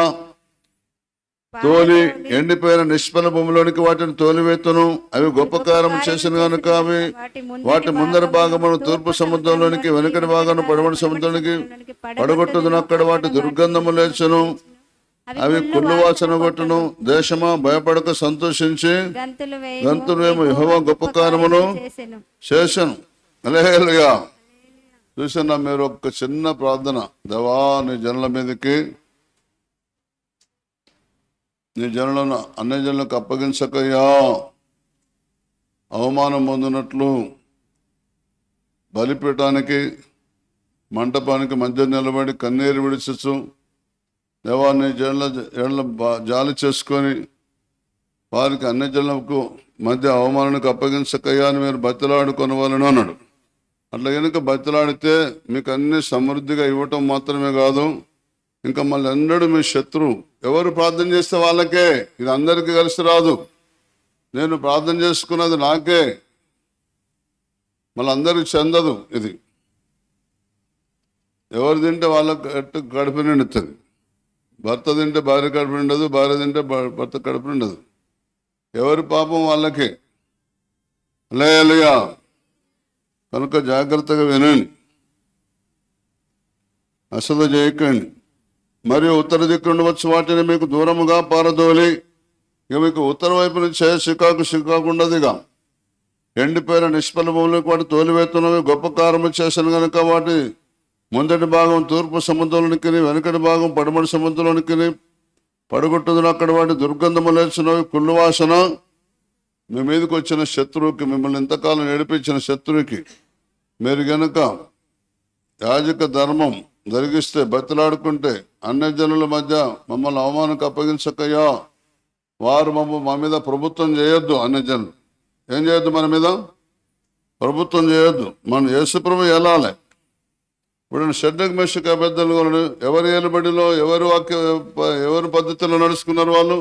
తోలి ఎండిపోయిన నిష్ఫల భూమిలోనికి వాటిని తోలివేతును. అవి గొప్ప కార్యం చేసిన కనుక అవి వాటి ముందర భాగమును తూర్పు సముద్రంలోనికి, వెనుకటి భాగమును పడమటి సముద్రానికి పడగొట్టుదును. అక్కడ వాటి దుర్గంధము లేచును, అవి కుళ్ళు వాసన కొట్టును. దేశమా భయపడక సంతోషించి గంతులేమో యెహోవా గొప్ప కార్యమును చేసెను. హల్లెలూయా. చూసన్నా మీరు ఒక చిన్న ప్రార్థన, దేవా నీ జనుల మీదకి, నీ జనులను అన్ని జనులకు అప్పగించకయ్యా, అవమానం పొందినట్లు బలిపీఠానికి మంటపానికి మధ్య నిలబడి కన్నీరు విడిచచ్చు దేవాన్ని ఏళ్ళ జాలి చేసుకొని వారికి అన్ని జనులకు మధ్య అవమానానికి అప్పగించకయ్యా అని మీరు బతిలాడుకొనవాలని అన్నాడు. అట్లా కనుక బతిలాడితే మీకు అన్ని సమృద్ధిగా ఇవ్వటం మాత్రమే కాదు, ఇంకా మళ్ళీ ఎన్నడూ మీ శత్రువు ఎవరు ప్రార్థన చేస్తే వాళ్ళకే, ఇది అందరికీ కలిసి రాదు. నేను ప్రార్థన చేసుకున్నది నాకే, మళ్ళీ అందరికి చెందదు. ఇది ఎవరు తింటే వాళ్ళకి కడుపు నిండుతుంది. భర్త తింటే భార్య కడుపు నిండదు, భార్య తింటే భర్త కడుపు నిండదు. ఎవరి పాపం వాళ్ళకే. హల్లెలూయా. కనుక జాగ్రత్తగా వినండి, అసలు చేయకండి. మరియు ఉత్తర దిక్కు వచ్చి వాటిని మీకు దూరముగా పారదోలి, ఇక మీకు ఉత్తర వైపు నుంచి సికాకు ఉండదుగా. ఎండిపోయిన నిష్ఫల భూములకు వాటి తోలివేతున్నవి గొప్ప కారము చేశాను కనుక వాటి ముందటి భాగం తూర్పు సముద్రంలోనికి, వెనకటి భాగం పడమటి సముద్రంలోనికి పడగొట్టుదును. అక్కడ వాటి దుర్గంధము లేచినవి కుళ్ళు వాసన. మీ మీదకి వచ్చిన శత్రువుకి, మిమ్మల్ని ఇంతకాలం నడిపించిన శత్రువుకి మీరు గనుక యాజక ధర్మం జరిగిస్తే, బతిలాడుకుంటే, అన్య జనుల మధ్య మమ్మల్ని అవమానకు అప్పగించకయ్యా, వారు మా మీద ప్రభుత్వం చేయొద్దు. అన్య జనులు ఏం చేయొద్దు, మన మీద ప్రభుత్వం చేయొద్దు. మన యేసుప్రభు వెళ్ళాలి. ఇప్పుడు షడ్డకు మెషక పెద్దలు ఎవరి ఏలుబడిలో ఎవరి పద్ధతిలో నడుచుకున్నారు వాళ్ళు?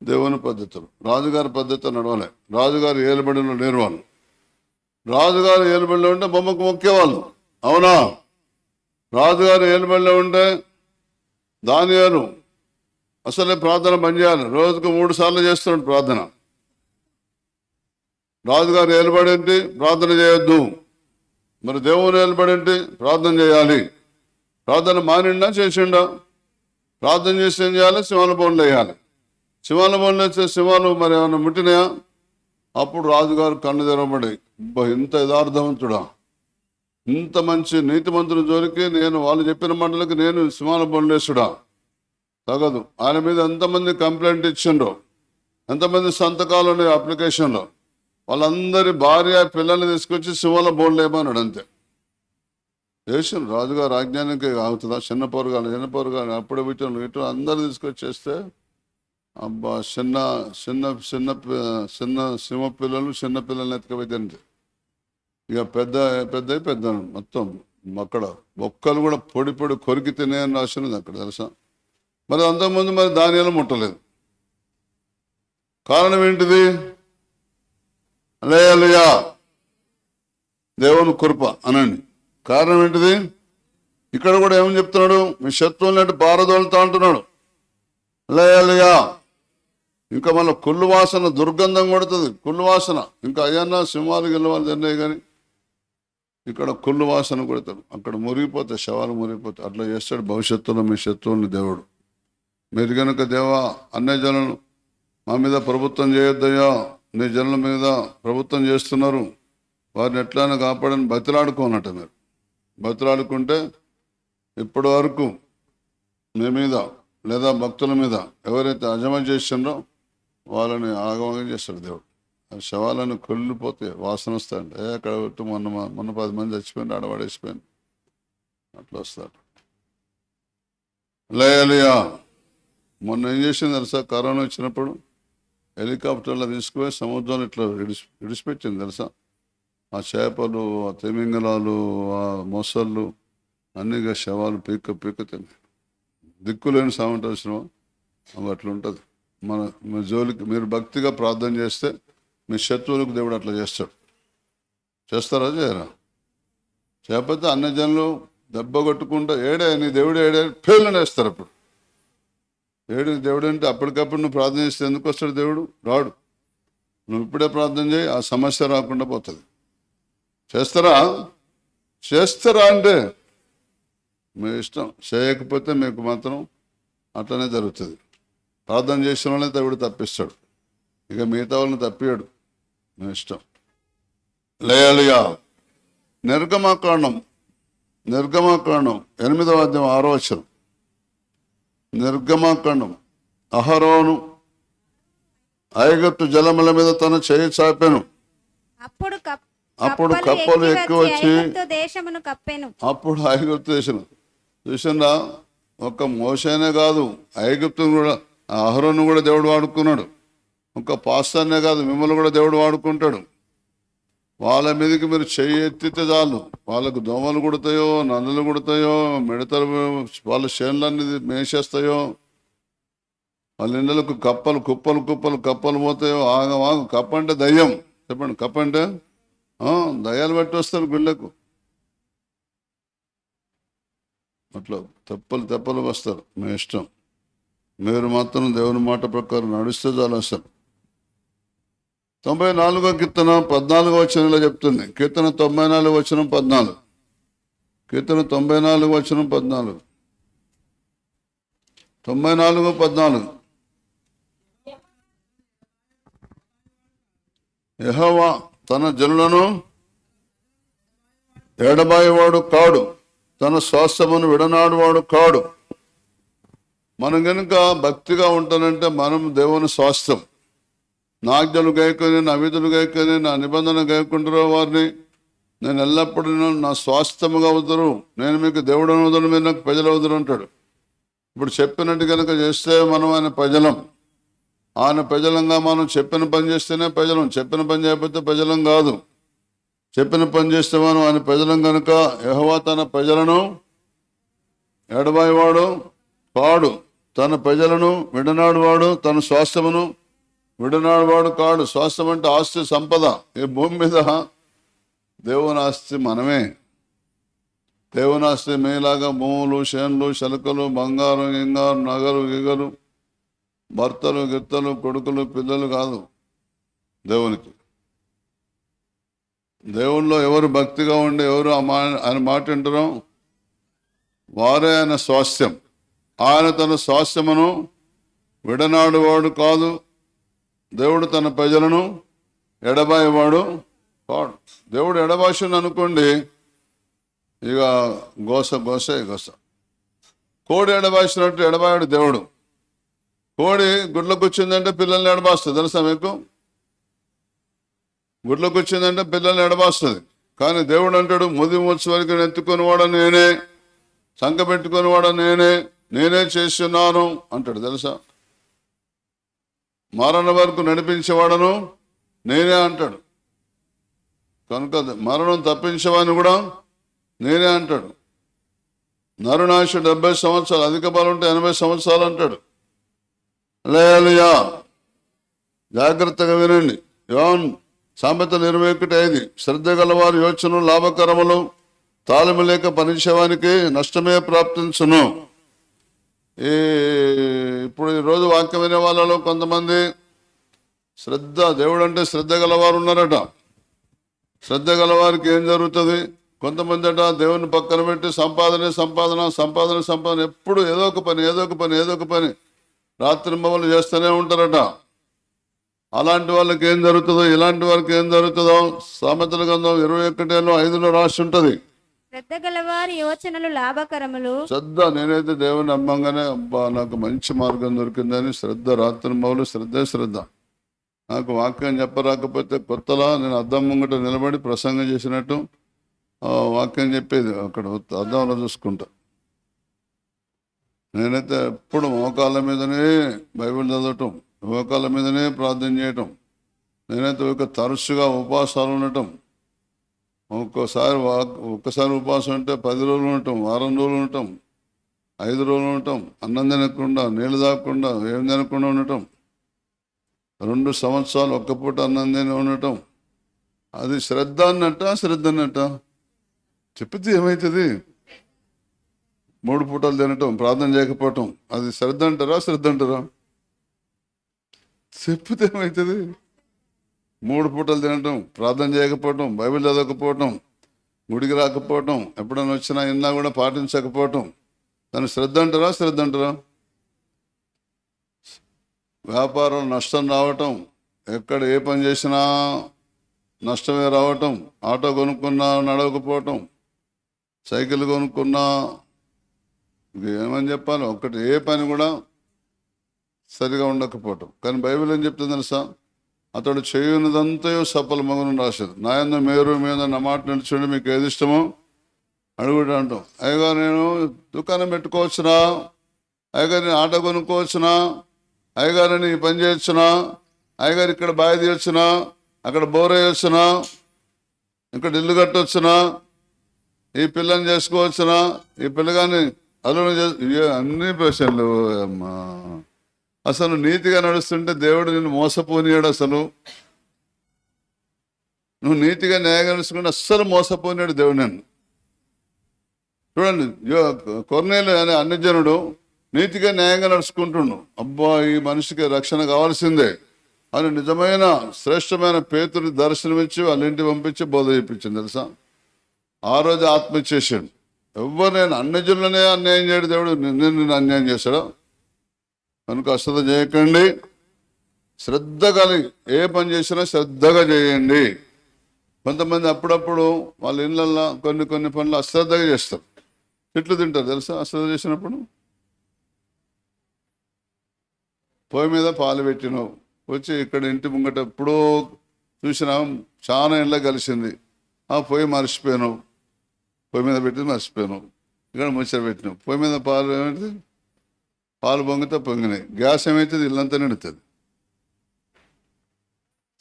దేవుని పద్ధతులు, రాజుగారి పద్ధతిలో నడవలే. రాజుగారి ఏలుబడిలో లేరు వాళ్ళు. రాజుగారి ఏలుబడిలో ఉంటే బొమ్మకు మొక్కేవాళ్ళు, అవునా? రాజుగారి ఏలుబడిలో ఉంటే దానియేలు అసలే ప్రార్థన బంద్ చేయాలి. రోజుకు 3 సార్లు చేస్తున్నాడు ప్రార్థన. రాజుగారు ఏలుబడి ఏంటి? ప్రార్థన చేయొద్దు. మరి దేవుని ఏలుబడి ఏంటి? ప్రార్థన చేయాలి. ప్రార్థన మానిండా చేసిండా? ప్రార్థన చేసి ఏం చేయాలి? సింహాల బోన్లు వేయాలి. సింహాల బోన్లు వేస్తే సింహాలు మరి ఏమైనా ముట్టినాయా? అప్పుడు రాజుగారు కన్ను తెరవబడి, ఇంత యథార్థవంతుడా, ఇంత మంచి నీతిమంతుని జోలికి వాళ్ళు చెప్పిన మండలికి నేను సింహాల బోన్లు వేసుడా? తగదు. ఆయన మీద ఎంతమంది కంప్లైంట్ ఇచ్చిండ్రో, ఎంతమంది సంతకాలు ఉన్నాయి అప్లికేషన్లో, వాళ్ళందరి భార్య పిల్లల్ని తీసుకొచ్చి సింహాల బోన్లు వేయమన్నాడు. అంతే వేసిన రాజుగారు ఆజ్ఞానికి అవుతుందా? చిన్న పొరగాలు అప్పుడే ఇటు అందరు తీసుకొచ్చి చేస్తే, అబ్బా చిన్న చిన్న చిన్న చిన్న సింహ పిల్లలు చిన్న పిల్లల్ని ఎత్తుకపోతే ఇక పెద్ద మొత్తం అక్కడ ఒక్కలు కూడా పొడి కొరికి తినే అని రాసినది అక్కడ, తెలుసా? మరి అంతకుముందు మరి దానియాలు ముట్టలేదు. కారణం ఏంటిది? హల్లెలూయా, దేవుని కృప అనండి. కారణం ఏంటిది? ఇక్కడ కూడా ఏమని చెప్తున్నాడు? మీ శత్రువులు పారదోలుతా అంటున్నాడు. హల్లెలూయా. ఇంకా మళ్ళీ కుళ్ళు వాసన, దుర్గంధం కొడుతుంది. కుళ్ళు వాసన ఇంకా అయ్యన్నా సింహాలు గెలవాలి తిన్నాయి, కానీ ఇక్కడ కుళ్ళు వాసన కొడతాడు. అక్కడ మురిగిపోతాయి, శవాలు మురిగిపోతాయి. అట్లా చేస్తాడు భవిష్యత్తులో మీ శత్రువుని దేవుడు. మీరు కనుక దేవా అన్య జనులు మా మీద ప్రభుత్వం చేయొద్దయ్యా, నీ జనుల మీద ప్రభుత్వం చేస్తున్నారు, వారిని ఎట్లయినా కాపాడని బతిలాడుకోనట. మీరు బతిలాడుకుంటే ఇప్పటి వరకు మీ మీద లేదా భక్తుల మీద ఎవరైతే అజమ చేసిండ్రో వాళ్ళని ఆగమనం చేస్తాడు దేవుడు. ఆ శవాలను కొల్లిపోతే వాసన వస్తాయండి. అక్కడ పెట్టి మొన్న 10 మంది చచ్చిపోయింది, ఆడవాడేసిపోయింది, అట్లా వస్తాడు. హల్లెలూయా. మొన్న ఏం చేసింది తెలుసా? కరోనా వచ్చినప్పుడు హెలికాప్టర్లో తీసుకుపోయి సముద్రంలో ఇట్లా విడిచిపెట్టింది, తెలుసా? ఆ చేపలు, ఆ తిమింగలాలు, ఆ మొసళ్ళు అన్నీగా శవాలు పీక్క తిన్నాయి. దిక్కులేని సామంట వచ్చినామా అవి అట్లా ఉంటుంది. మీ జోలికి మీరు భక్తిగా ప్రార్థన చేస్తే మీ శత్రువులకు దేవుడు అట్లా చేస్తాడు. చేస్తారా? చేయరా? చేయకపోతే అన్ని జనులు దెబ్బ కొట్టుకుంటా నీ దేవుడు ఏడే పేర్లను వేస్తారు. అప్పుడు దేవుడు అంటే అప్పటికప్పుడు నువ్వు ప్రార్థన చేస్తే ఎందుకు వస్తాడు దేవుడు? రాడు. నువ్వు ఇప్పుడే ప్రార్థన చేయి, ఆ సమస్య రాకుండా పోతుంది. చేస్తారా అంటే మీ ఇష్టం. చేయకపోతే మీకు మాత్రం అట్లనే జరుగుతుంది. ప్రార్థన చేసిన వాళ్ళని దేవుడు తప్పిస్తాడు, ఇక మిగతా వాళ్ళని తప్పియాడు. మీ ఇష్టం. హల్లెలూయా. నిర్గమాకాండం 8వ అధ్యాయం 6వ వచనం. నిర్గమాకాండం. అహరోను ఐగుప్తు జలముల మీద తన చేయి చాపెను. అప్పుడు కప్పలు ఎక్కి వచ్చి ఐగుప్తు దేశమును కప్పెను. అప్పుడు ఐగుప్తు దేశం చూసిందా, ఒక మోసేనే కాదు ఐగుప్తును కూడా, అహరోను కూడా దేవుడు వాడుకున్నాడు. ఒక పాస్టర్నే కాదు మిమ్మల్ని కూడా దేవుడు వాడుకుంటాడు. వాళ్ళ మీదకి మీరు చెయ్యి ఎత్తితే చాలు, వాళ్ళకు దోమలు కుడతాయో, నల్లులు కుడతాయో, మిడతలు వాళ్ళ చేనులన్నీ మేసేస్తాయో, వాళ్ళ ఇళ్ళకు కప్పలు కుప్పలు కుప్పలు కప్పలు పోతాయో. ఆగం కప్ప అంటే దయ్యం. చెప్పండి, కప్ప అంటే దయ్యాలు పెట్టి వస్తారు గుళ్ళకు. అట్లా తెప్పలు తెప్పలు వస్తారు. మీ ఇష్టం, మీరు మాత్రం దేవుని మాట ప్రకారం నడిస్తే చాలు. అసలు 94వ కీర్తన 14వ వచనంలో చెప్తుంది. కీర్తన 94 వచనం 14. కీర్తన 94 వచనం 14. 94:14. యెహోవా తన జనులను ఎడబాయేవాడు కాడు, తన స్వాస్థ్యమును విడనాడువాడు కాడు. మనం కనుక భక్తిగా ఉంటానంటే మనం దేవుని స్వాస్థ్యం. నా ఆజ్ఞలు గాయకొని, నా విధులు గాయకొని, నా నిబంధన గాయకుంటారో వారిని నేను ఎల్లప్పుడూ నా స్వాస్థ్యముగా అవుతారు. నేను మీకు దేవుడు అవుతాను, మీరు నాకు ప్రజలు అవుతారు అంటాడు. ఇప్పుడు చెప్పినట్టు కనుక చేస్తే మనం ఆయన ప్రజలం. ఆయన ప్రజలంగా మనం చెప్పిన పని చేస్తేనే ప్రజలం. చెప్పిన పని చేయకపోతే ప్రజలం కాదు. చెప్పిన పని చేస్తే మనం ఆయన ప్రజలం కనుక యెహోవా తన ప్రజలను ఎడబాయివాడు కాడు, తన ప్రజలను విడనాడువాడు, తన స్వాస్థ్యమును విడనాడువాడు కాడు. స్వాస్థ్యం అంటే ఆస్తి, సంపద. ఈ భూమి మీద దేవుని ఆస్తి మనమే. దేవుని ఆస్తి మీలాగా భూములు, చేనులు, శలకలు, బంగారం, గింగారు, నగలు, గిగలు, భర్తలు, గిత్తలు, కొడుకులు, పిల్లలు కాదు దేవునికి. దేవుల్లో ఎవరు భక్తిగా ఉండి ఎవరు ఆయన మాట వింటారో వారే ఆయన స్వాస్థ్యం. ఆయన తన స్వాస్థ్యమును విడనాడువాడు కాదు. దేవుడు తన ప్రజలను ఎడబాయేవాడు కాడు. దేవుడు ఎడబాషను అనుకోండి, ఇక గోస గోస. కోడి ఎడబాసినట్టు ఎడబాయాడు దేవుడు. కోడి గుడ్లకు వచ్చిందంటే పిల్లల్ని ఎడబాస్తుంది. తెలుసా మీకు? గుడ్లకు వచ్చిందంటే పిల్లల్ని ఎడబాస్తుంది. కానీ దేవుడు అంటాడు, ముది వచ్చే వరకు ఎత్తుకొని వాడ నేనే, సంక పెట్టుకొని వాడ నేనే చేస్తున్నాను అంటాడు. తెలుసా? మరణ వరకు నడిపించేవాడను నేనే అంటాడు. కనుక మరణం తప్పించేవాడిని కూడా నేనే అంటాడు. నరునాశ 70 సంవత్సరాలు, అధిక బలం ఉంటే 80 సంవత్సరాలు అంటాడు. హల్లెలూయా. జాగ్రత్తగా వినండి. యోన్ సామెతలు 21:5. శ్రద్ధ గలవారి యోచనలు లాభకరములు, తాళము లేక పనిచేవానికి నష్టమే ప్రాప్తించును. ఇప్పుడు ఈరోజు వాక్యం వినే వాళ్ళలో కొంతమంది దేవుడు అంటే శ్రద్ధ గలవారు ఉన్నారట. శ్రద్ధ గలవారికి ఏం జరుగుతుంది? కొంతమంది అట దేవుని పక్కన పెట్టి సంపాదన ఎప్పుడు ఏదో ఒక పని రాత్రి మొదలు చేస్తూనే ఉంటారట. అలాంటి వాళ్ళకి ఏం జరుగుతుందో, ఇలాంటి వారికి ఏం జరుగుతుందో సామెతల గ్రంథం 21:5 రాసి ఉంటుంది. శ్రద్ధ గలవారి యోచనలు లాభకరములు. శ్రద్ధ, నేనైతే దేవుని నమ్మంగానే అబ్బా నాకు మంచి మార్గం దొరికిందని శ్రద్ధ. రాత్రి మొదలు శ్రద్ధ. నాకు వాక్యం చెప్పరాకపోతే కొత్తలా నేను అద్దం ముంగట నిలబడి ప్రసంగం చేసినట్టు వాక్యం చెప్పేది అక్కడ అద్దంలో చూసుకుంటా. నేనైతే ఎప్పుడు మోకాళ్ళ మీదనే బైబిల్ చదవటం, మోకాళ్ళ మీదనే ప్రార్థన చేయటం. నేనైతే తరచుగా ఉపవాసాలు ఉండటం. ఒక్కసారి ఉపవాసం అంటే 10 రోజులు ఉండటం, వారం రోజులు ఉండటం, 5 రోజులు ఉండటం, అన్నం తినకుండా, నీళ్ళు తాగకుండా, ఏం తినకుండా ఉండటం. 2 సంవత్సరాలు ఒక్క పూట అన్నం తిని ఉండటం. అది శ్రద్ధ అన్నట్ట చెప్పితే ఏమవుతుంది? 3 పూటలు తినటం, ప్రార్థన చేయకపోవటం, అది శ్రద్ధ అంటారా? చెప్పితే ఏమవుతుంది? 3 పూటలు తినటం, ప్రార్థన చేయకపోవటం, బైబిల్ చదవకపోవటం, గుడికి రాకపోవటం, ఎప్పుడైనా వచ్చినా ఇన్నా కూడా పాటించకపోవటం, దాన్ని శ్రద్ధ అంటారా? వ్యాపారం నష్టం రావటం, ఎక్కడ ఏ పని చేసినా నష్టమే రావటం, ఆటో కొనుక్కున్నా నడవకపోవటం, సైకిల్ కొనుక్కున్నా, ఏమని చెప్పాలి, ఏ పని కూడా సరిగా ఉండకపోవటం. కానీ బైబిల్ ఏం చెప్తుంది తెలుసా? అతడు చేయునదంతయు సఫలమగును రాశారు. నాయన మీరు మీద నా మాట నిలిచిండి మీకు ఏది ఇష్టమో అడుగుడు అంటాం. అయ్యగా నేను దుకాణం పెట్టుకోవచ్చునా, అయ్యగారు నేను ఆటో కొనుక్కోవచ్చునా, అయ్యగారు నేను ఈ పని చేయొచ్చునా, అయ్యగారు ఇక్కడ బావి తీయొచ్చునా, అక్కడ బోర్ వేయొచ్చునా, ఇక్కడ ఇల్లు కట్టొచ్చునా, ఈ పిల్లని చేసుకోవచ్చునా, ఈ పిల్లగాని అల్లుని అన్ని ప్రశ్నలు అమ్మా. అసలు నీతిగా నడుస్తుంటే దేవుడు నిన్ను మోసపోనియాడు. అసలు నువ్వు నీతిగా న్యాయంగా నడుచుకుంటే అస్సలు మోసపోనియాడు దేవుడు నన్ను. చూడండి, కొర్నేలు అనే అన్యజనుడు నీతిగా న్యాయంగా నడుచుకుంటుండు. అబ్బా ఈ మనిషికి రక్షణ కావాల్సిందే అని నిజమైన శ్రేష్టమైన పేతుని దర్శనమిచ్చి వాళ్ళ ఇంటికి పంపించి బోధ చేయించింది తెలుసా. ఆ రోజు ఆత్మహత్య చేశాడు. ఎవరు నేను అన్యజనులనే అన్యాయం చేయడు దేవుడు, నిన్ను అన్యాయం చేశాడు. కనుక అశ్రద్ధ చేయకండి, శ్రద్ధ కలిగి ఏ పని చేసినా శ్రద్ధగా చేయండి. కొంతమంది అప్పుడప్పుడు వాళ్ళ ఇళ్ళల్లో కొన్ని పనులు అశ్రద్ధగా చేస్తారు, తిట్లు తింటారు తెలుసా. అశ్రద్ధ చేసినప్పుడు పొయ్యి మీద పాలు పెట్టినావు, వచ్చి ఇక్కడ ఇంటి ముంగట ఎప్పుడో చూసినావు, చాలా ఇళ్ళ కలిసింది, ఆ పొయ్యి మర్చిపోయినావు, పొయ్యి మీద పెట్టి మర్చిపోయినావు, ఇక్కడ ముచ్చట పెట్టినావు, పొయ్యి మీద పాలు ఏమైతే పాలు పొంగితే పొంగినాయి, గ్యాస్ ఏమవుతుంది ఇల్లంతా నిండుతుంది.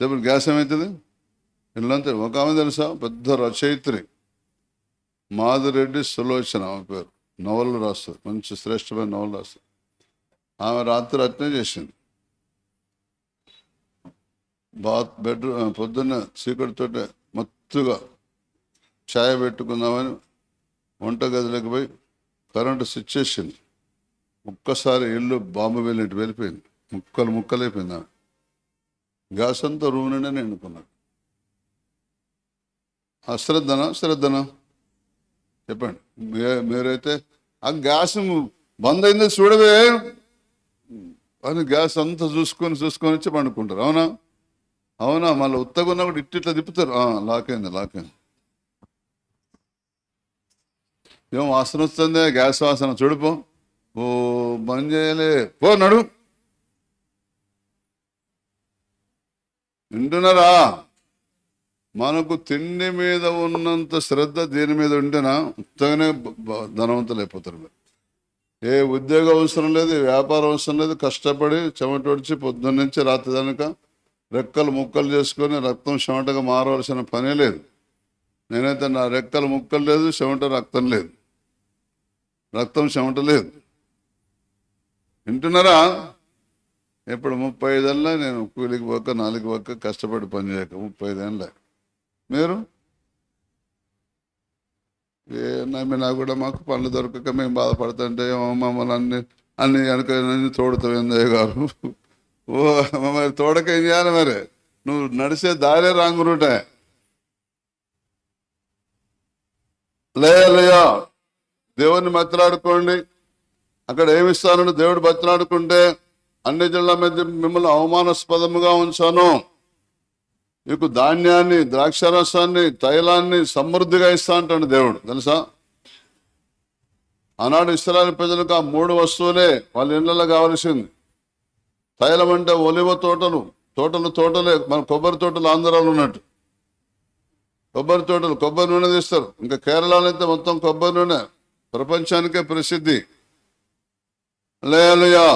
చెప్పండి, గ్యాస్ ఏమవుతుంది ఇల్లంతా. ఒక ఆమె తెలుసా, పెద్ద రచయిత్రి మాధురెడ్డి సులోచన ఆమె పేరు, నవలు రాస్తుంది, మంచి శ్రేష్టమైన నవలు రాస్తుంది. ఆమె రాత్రి అట్నే చేసింది. బెడ్రూమ్ పొద్దున్న చీకటితోటే మత్తుగా ఛాయ్ పెట్టుకుందామని వంటగదిలోకి పోయి కరెంటు స్విచ్ చేసింది. ఒక్కసారి ఇల్లు బాంబు వెళ్ళినట్టు వెళ్ళిపోయింది, ముక్కలైపోయింది. ఆమె గ్యాస్ అంతా రూమ్ నుండే నిండుకున్నాడు. అశ్రద్ధనా శ్రద్ధనా చెప్పండి. మీరైతే ఆ గ్యాస్ బంద్ అయింది చూడవే అని గ్యాస్ అంతా చూసుకొని వచ్చి పండుకుంటారు. అవునా మళ్ళీ ఉత్తగున్నా కూడా ఇట్లా తిప్పుతారు. లాకైంది ఏం వాసన వస్తుంది, గ్యాస్ వాసన చూడిపో, ఓ బంద్ చేయలే పో నడు. వింటున్నారా? మనకు తిండి మీద ఉన్నంత శ్రద్ధ దీని మీద ఉంటేనా ఉత్తగానే ధనవంతులు అయిపోతారు. మీరు ఏ ఉద్యోగ అవసరం లేదు, వ్యాపారం అవసరం లేదు, కష్టపడి చెమటొడిచి పొద్దున్న నుంచి రాత్రి దానిక రెక్కలు ముక్కలు చేసుకొని రక్తం చెమటగా మారవలసిన పనే లేదు. నేనైతే నా రెక్కలు ముక్కలు లేదు, చెమట రక్తం లేదు, రక్తం చెమట లేదు. వింటున్నారా? ఇప్పుడు 35 ఏళ్ళ నేను కూలికి పోక 4 పోక కష్టపడి పని చేయక 35 ఏళ్ళ. మీరు నమ్మినా కూడా మాకు పనులు దొరకక మేము బాధపడుతుంటే మమ్మల్ని అన్ని వెనక తోడుతావు ఎందయ్య గారు. ఓ మరి తోడక ఏం చేయాలి? మరి నువ్వు నడిచే దారే రాంగ్ రూటే. లేయా దేవుడిని బతిలాడుకోండి. అక్కడ ఏమిస్తానని దేవుడు బతిలాడుకుంటే అన్ని జిల్లా మధ్య మిమ్మల్ని అవమానాస్పదముగా ఉంచాను, మీకు ధాన్యాన్ని ద్రాక్షరసాన్ని తైలాన్ని సమృద్ధిగా ఇస్తా అంటాడు దేవుడు తెలుసా. ఆనాడు ఇశ్రాయేలు ప్రజలకు ఆ 3 వస్తువులే వాళ్ళ ఇళ్ళలో కావలసింది. తైలం అంటే ఒలివ తోటలే, మన కొబ్బరి తోటలు ఆంధ్రాలో ఉన్నట్టు కొబ్బరి తోటలు, కొబ్బరి నూనె తీస్తారు. ఇంకా కేరళలో అయితే మొత్తం కొబ్బరి నూనె ప్రపంచానికే ప్రసిద్ధి. లేయా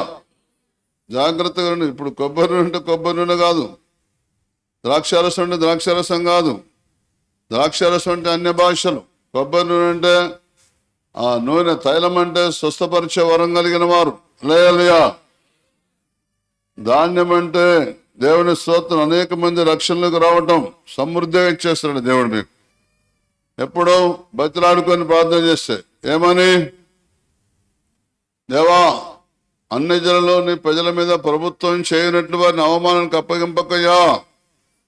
జాగ్రత్తగా ఉండి. ఇప్పుడు కొబ్బరి నూనె అంటే కొబ్బరి నూనె కాదు, ద్రాక్షారసం అంటే ద్రాక్షారసం కాదు, ద్రాక్షారసం అంటే అన్య భాషలు, కొబ్బరి నూనె అంటే ఆ నూనె, తైలం అంటే స్వస్థపరిచే వరం కలిగిన వారు. లేయా ధాన్యం అంటే దేవుని స్తోత్రం, అనేక మంది రక్షణలోకి రావటం, సమృద్ధిగా ఇచ్చేస్తాడు దేవుడు మీకు. ఎప్పుడో బతిలాడుకొని ప్రార్థన చేస్తే ఏమని, దేవా అన్ని జనులలో నీ ప్రజల మీద ప్రభుత్వం చేయనట్లు వారిని అవమానానికి అప్పగింపకయ్యా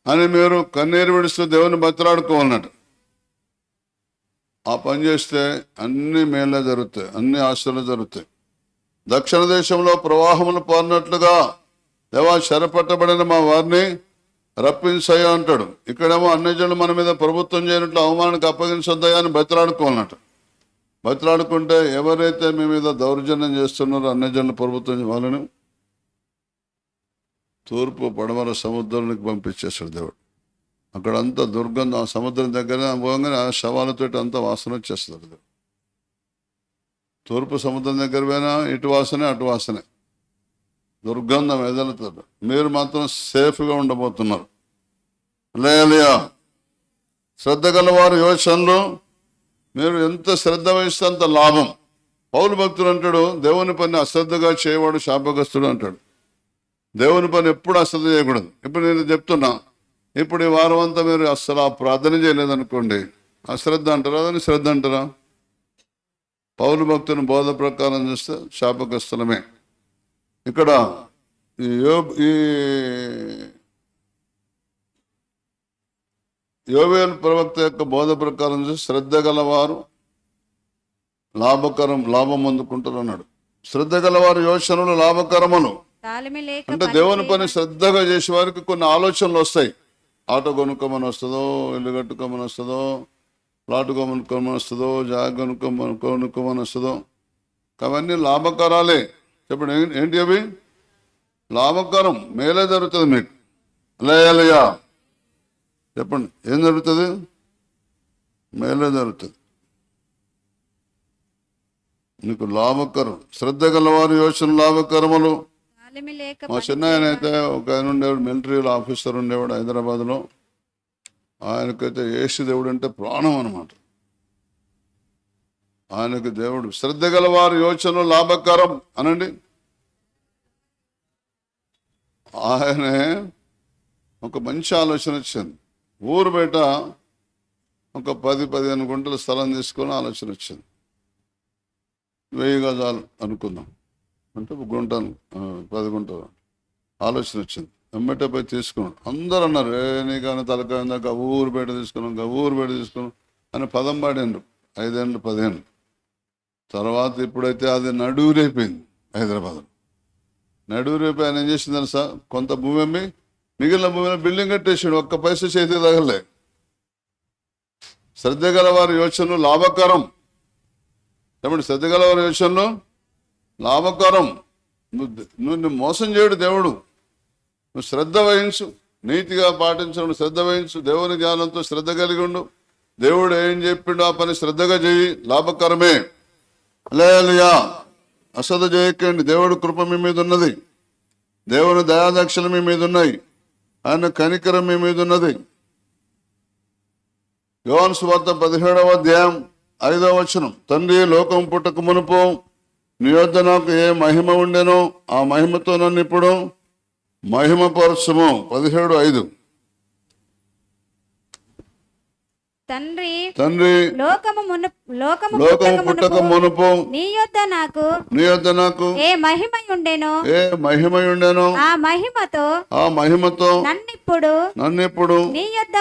అని మీరు కన్నీరు విడుస్తూ దేవుని బతిలాడుకోవాలన్నట్టు. ఆ పని చేస్తే అన్ని మేళ్ళే జరుగుతాయి, అన్ని ఆశలు జరుగుతాయి. దక్షిణ దేశంలో ప్రవాహములు పారినట్లుగా దేవా చెరపట్టబడిన మా వారిని రప్పించయ్యా అంటాడు. ఇక్కడేమో అన్ని జనులు మన మీద ప్రభుత్వం చేయనట్లు అవమానానికి అప్పగించొద్దయా అని బతిలాడుకోవాలన్నట్టు. బతిలాడుకుంటే ఎవరైతే మీ మీద దౌర్జన్యం చేస్తున్నారో అన్ని జనులు ప్రభుత్వం వాళ్ళని తూర్పు పడమర సముద్రానికి పంపించేశాడు దేవుడు. అక్కడంతా దుర్గంధం, ఆ సముద్రం దగ్గర పోగానే ఆ శవాలతో అంతా వాసన వచ్చేస్తుంది దేవుడు. తూర్పు సముద్రం దగ్గర పోయినా ఇటు వాసనే అటు వాసనే, దుర్గంధం ఎదులుతుంది. మీరు మాత్రం సేఫ్గా ఉండబోతున్నారు. హల్లెలూయా. శ్రద్ధ గలవారు యోచనలు, మీరు ఎంత శ్రద్ధ వహిస్తే అంత లాభం. పౌలు భక్తుడు అంటాడు, దేవుని పని అశ్రద్ధగా చేయవాడు శాపగ్రస్తుడు అంటాడు. దేవుని పని ఎప్పుడు అశ్రద్ధ చేయకూడదు. ఇప్పుడు నేను చెప్తున్నా, ఇప్పుడు ఈ వారం అంతా మీరు అస్సలు ఆ ప్రార్థన చేయలేదనుకోండి, అశ్రద్ధ అంటారా అదని శ్రద్ధ అంటారా? పౌలు భక్తుని బోధ ప్రకారం చూస్తే శాపగ్రస్తులమే. ఇక్కడ ఈ యోవేలు ప్రవక్త యొక్క బోధ ప్రకారం చూస్తే శ్రద్ధ గలవారు లాభం అందుకుంటారు అన్నాడు. శ్రద్ధ గలవారు యోచనలు లాభకరములు తాళమి లేక అంటే దేవుని పని శ్రద్ధగా చేసే వారికి కొన్ని ఆలోచనలు వస్తాయి. ఆటో కొనుక్కోమని వస్తుందో, ఇల్లు కట్టుకోమని వస్తుందో, ప్లాట్ కొనుక్కోమని వస్తుందో, జాగ కొనుక్కోమని వస్తుందో, అవన్నీ లాభకరాలే. చెప్పండి ఏంటి అవి? లాభకరం, మేలే జరుగుతుంది మీకు. హల్లెలూయా. చెప్పండి ఏం జరుగుతుంది? మేలే జరుగుతుంది నీకు, లాభకరం. శ్రద్ధ గలవారి యోచన లాభకరములు. తాళమి లేక మా చిన్న ఆయన అయితే ఒక ఆయన ఉండేవాడు, మిలిటరీ ఆఫీసర్ ఉండేవాడు హైదరాబాద్లో. ఆయనకైతే యేసు దేవుడు అంటే ప్రాణం అన్నమాట. ఆయనకు దేవుడు శ్రద్ధ గలవారి యోచన లాభకరం అనండి. ఆయనే ఒక మంచి ఆలోచన వచ్చింది. ఊరు బయట ఒక 10-15 గుంటల స్థలం తీసుకొని ఆలోచన వచ్చింది. 1000 గజాలు అనుకుందాం అంటే గుంటలు 10 గుంటలు ఆలోచన వచ్చింది. వెంబటే పోయి తీసుకున్నాడు. అందరూ అన్నారు, నీకన్నా తలకాయ దాకా ఊరు బయట తీసుకున్నాం, ఊరు బయట తీసుకున్నాం అని పదం పాడిండ్రు. 5 ఏళ్ళు 10 ఏళ్ళు తర్వాత ఇప్పుడైతే అది నడువురైపోయింది. హైదరాబాద్లో నడువురైపోయి ఆయన ఏం చేసింది తెలుసా? కొంత భూమి అమ్మి మిగిలిన భూమిలో బిల్డింగ్ కట్టేసాడు. ఒక్క పైసా చేతికి తగలే. శ్రద్ధ గలవారి యోచనలు లాభకరం. చెప్పండి, శ్రద్ధ గలవారి యోచనలు లాభకరం. నువ్వు మోసం చేయడు దేవుడు. నువ్వు శ్రద్ధ వహించు, నీతిగా పాటించడం శ్రద్ధ వహించు, దేవుని జ్ఞానంతో శ్రద్ధ కలిగి ఉండు. దేవుడు ఏం చెప్పిండు ఆ పని శ్రద్ధగా చేయి, లాభకరమే. హల్లెలూయా. అశ్రద్ధ చేయకండి, దేవుడు కృప మీ మీద ఉన్నది, దేవుని దయాదక్షలు మీ మీద ఉన్నాయి, ఆయన కనికరం మీ మీద ఉన్నది. యోహాను సువార్త 17వ అధ్యాయం 5వ వచనం, తండ్రి లోకం పుట్టక మునుపు నీ యొద్ద నాకు ఏ మహిమ ఉండెనో ఆ మహిమతో నన్ను ఇప్పుడు మహిమపరచుము. 17:5. తండ్రి లోకము పుట్టక మునుపు నీ యొద్ద నాకు ఏ మహిమ ఉండెనో ఆ మహిమతో నన్నిప్పుడు నీ యొద్ద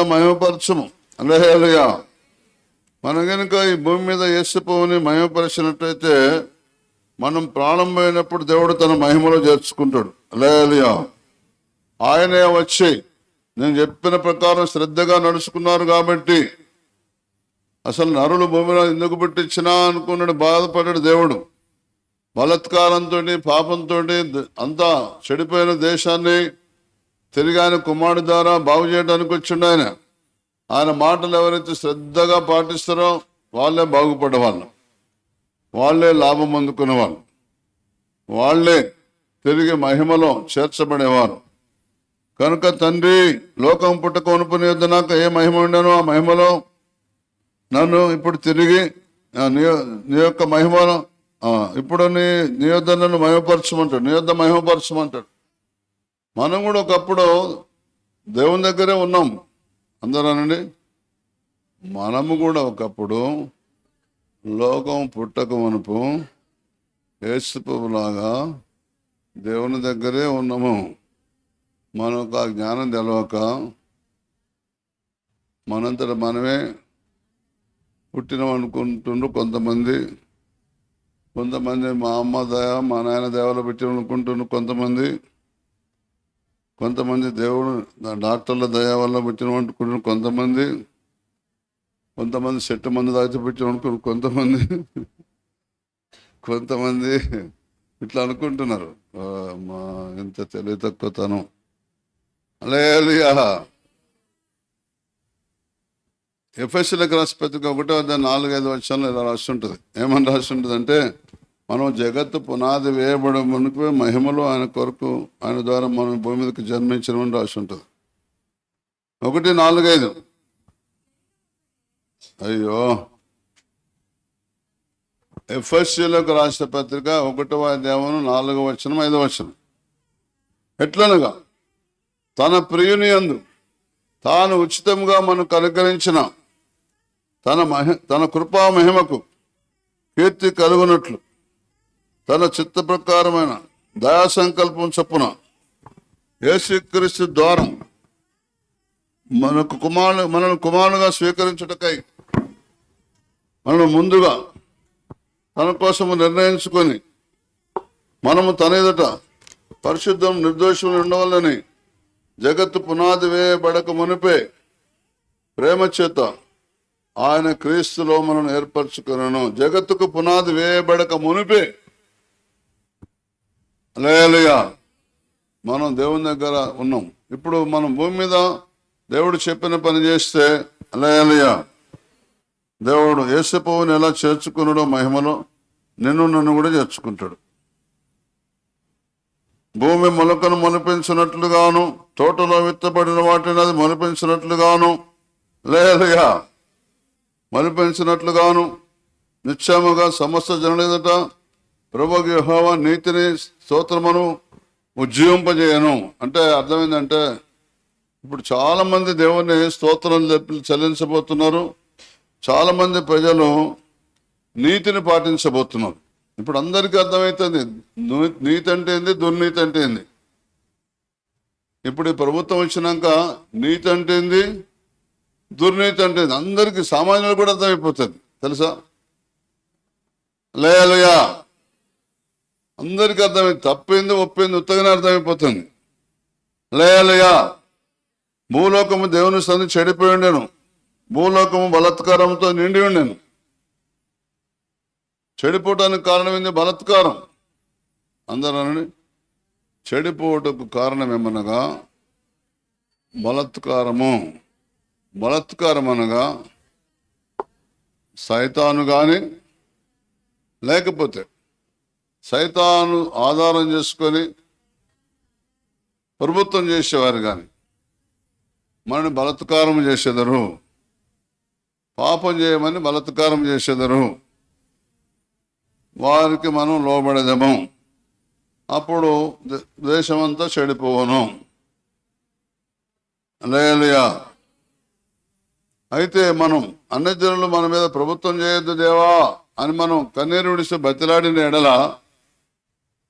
మహిమపరచుము. హల్లెలూయా. మనం కనుక ఈ భూమి మీద యేసు ప్రభువుని మహిమపరిచినట్టయితే మనం ప్రాణం పోయినప్పుడు దేవుడు తన మహిమలో చేర్చుకుంటాడు. హల్లెలూయా. ఆయనే వచ్చి నేను చెప్పిన ప్రకారం శ్రద్ధగా నడుచుకున్నారు కాబట్టి అసలు నరులు భూమిలో ఎందుకు పుట్టించినా అనుకున్నాడు, బాధపడ్డాడు దేవుడు. బలత్కారంతో పాపంతో అంతా చెడిపోయిన దేశాన్ని తిరిగి ఆయన కుమారుడి ద్వారా బాగు చేయడానికి వచ్చిండు. ఆయన మాటలు ఎవరైతే శ్రద్ధగా పాటిస్తారో వాళ్ళే బాగుపడేవాళ్ళు, వాళ్ళే లాభం అందుకునేవాళ్ళు, వాళ్ళే తిరిగి మహిమలో చేర్చబడేవారు. కనుక తండ్రి లోకం పుట్టక మునుపు నీ యొద్ద నాకు ఏ మహిమ ఉండేనో ఆ మహిమలో నన్ను ఇప్పుడు తిరిగి నీ యొక్క మహిమలో ఇప్పుడు నీ యొద్ద నన్ను మహిమపరచమంటాడు, నీ యొద్ద మహిమపరచమంటాడు. మనం కూడా ఒకప్పుడు దేవుని దగ్గరే ఉన్నాం. అందరూ అనండి, మనము కూడా ఒకప్పుడు లోకం పుట్టక మునుపు యేసు ప్రభువులాగా దేవుని దగ్గరే ఉన్నాము. మనకు ఆ జ్ఞానం తెలవక మనంతట మనమే పుట్టినాం అనుకుంటుండ్రు కొంతమంది. మా అమ్మ దయ మా నాయన దేవలో పెట్టిన అనుకుంటున్నారు కొంతమంది దేవుడు డాక్టర్ల దయ వల్ల పెట్టిన అనుకుంటున్నారు కొంతమంది చెట్టు మంది దాచి పెట్టిన అనుకున్నారు కొంతమంది ఇట్లా అనుకుంటున్నారు. మా ఇంత తెలివి తక్కువతనం. హల్లెలూయా. ఎఫెసీయులకు రాసిన పత్రిక 1:4-5 ఇలా రాసి ఉంటుంది. ఏమని రాసి ఉంటుంది అంటే, మనం జగత్తు పునాది వేయబడే మునిపే మహిమలో ఆయన కొరకు ఆయన ద్వారా మనం భూమి మీదకి జన్మించమని రాసి ఉంటుంది. 1:4-5. అయ్యో, ఎఫెసీయులకు రాసిన పత్రిక 1:4-5. ఎట్లనగా తన ప్రియుని యందు తాను ఉచితంగా మనకు అనుగ్రహించిన తన కృపా మహిమకు కీర్తి కలుగునట్లు తన చిత్త ప్రకారమైన దయా సంకల్పం చొప్పున యేసుక్రీస్తు ద్వారా మనల్ని కుమారులుగా స్వీకరించుటకై మనల్ని ముందుగా తన కోసము నిర్ణయించుకొని మనము తన ఎదుట పరిశుద్ధం నిర్దోషములు ఉండవాలని జగత్తు పునాది వేయబడక మునిపే ప్రేమ చేత ఆయన క్రీస్తులో మనం ఏర్పరచుకున్నాను. జగత్తుకు పునాది వేయబడక మునిపే. హల్లెలూయా. మనం దేవుని దగ్గర ఉన్నాం. ఇప్పుడు మనం భూమి మీద దేవుడు చెప్పిన పని చేస్తే, హల్లెలూయా, దేవుడు యేసుప్రభువుని ఎలా చేర్చుకున్నాడో మహిమలో నన్ను కూడా చేర్చుకుంటాడు. భూమి మొలకను మొలిపించినట్లుగాను తోటలో విత్తబడిన వాటిని అది మొలిపించినట్లుగాను, హల్లెలూయా, మొలిపించినట్లుగాను నిశ్చయముగా సమస్త జనుల ఎదుట ప్రభువు యెహోవా నీతిని స్తోత్రమును ఉజ్జీవింపజేయను. అంటే అర్థమైందంటే, ఇప్పుడు చాలా మంది దేవుని స్తోత్రం చెల్లించబోతున్నారు. చాలా మంది ప్రజలు నీతిని పాటించబోతున్నారు. ఇప్పుడు అందరికీ అర్థమవుతుంది నీతి అంటే ఏంది, దుర్నీతి అంటే ఏంది. ఇప్పుడు ఈ ప్రభుత్వం వచ్చినాక నీతి అంటే ఏంది, దుర్నీతి అంటే ఏంది అందరికీ, సామాన్యులు కూడా అర్థమైపోతుంది. తెలుసా? హల్లెలూయా. అందరికీ అర్థమైంది. తప్పింది ఒప్పింది ఉత్తగానే అర్థమైపోతుంది. హల్లెలూయా. భూలోకము దేవుని సంది చెడిపోయి ఉండేను. భూలోకము బలాత్కారంతో నిండి ఉండేను. చెడిపోవటానికి కారణం ఏంది? బలాత్కారం. అందరూ అనండి. చెడిపోవటకు కారణం ఏమనగా బలాత్కారము. బలాత్కారం అనగా సైతాను కానీ, లేకపోతే సైతాను ఆధారం చేసుకొని ప్రభుత్వం చేసేవారు కానీ మనని బలాత్కారం చేసేదరు, పాపం చేయమని బలాత్కారం చేసేదరు, వారికి మనం లోబడేదము. అప్పుడు దేశమంతా చెడిపోవను. హల్లెలూయా. అయితే మనం అన్యజనులు మన మీద ప్రభుత్వం చేయొద్దు దేవా అని మనం కన్నీరు విడిసి బతిలాడిన ఎడల,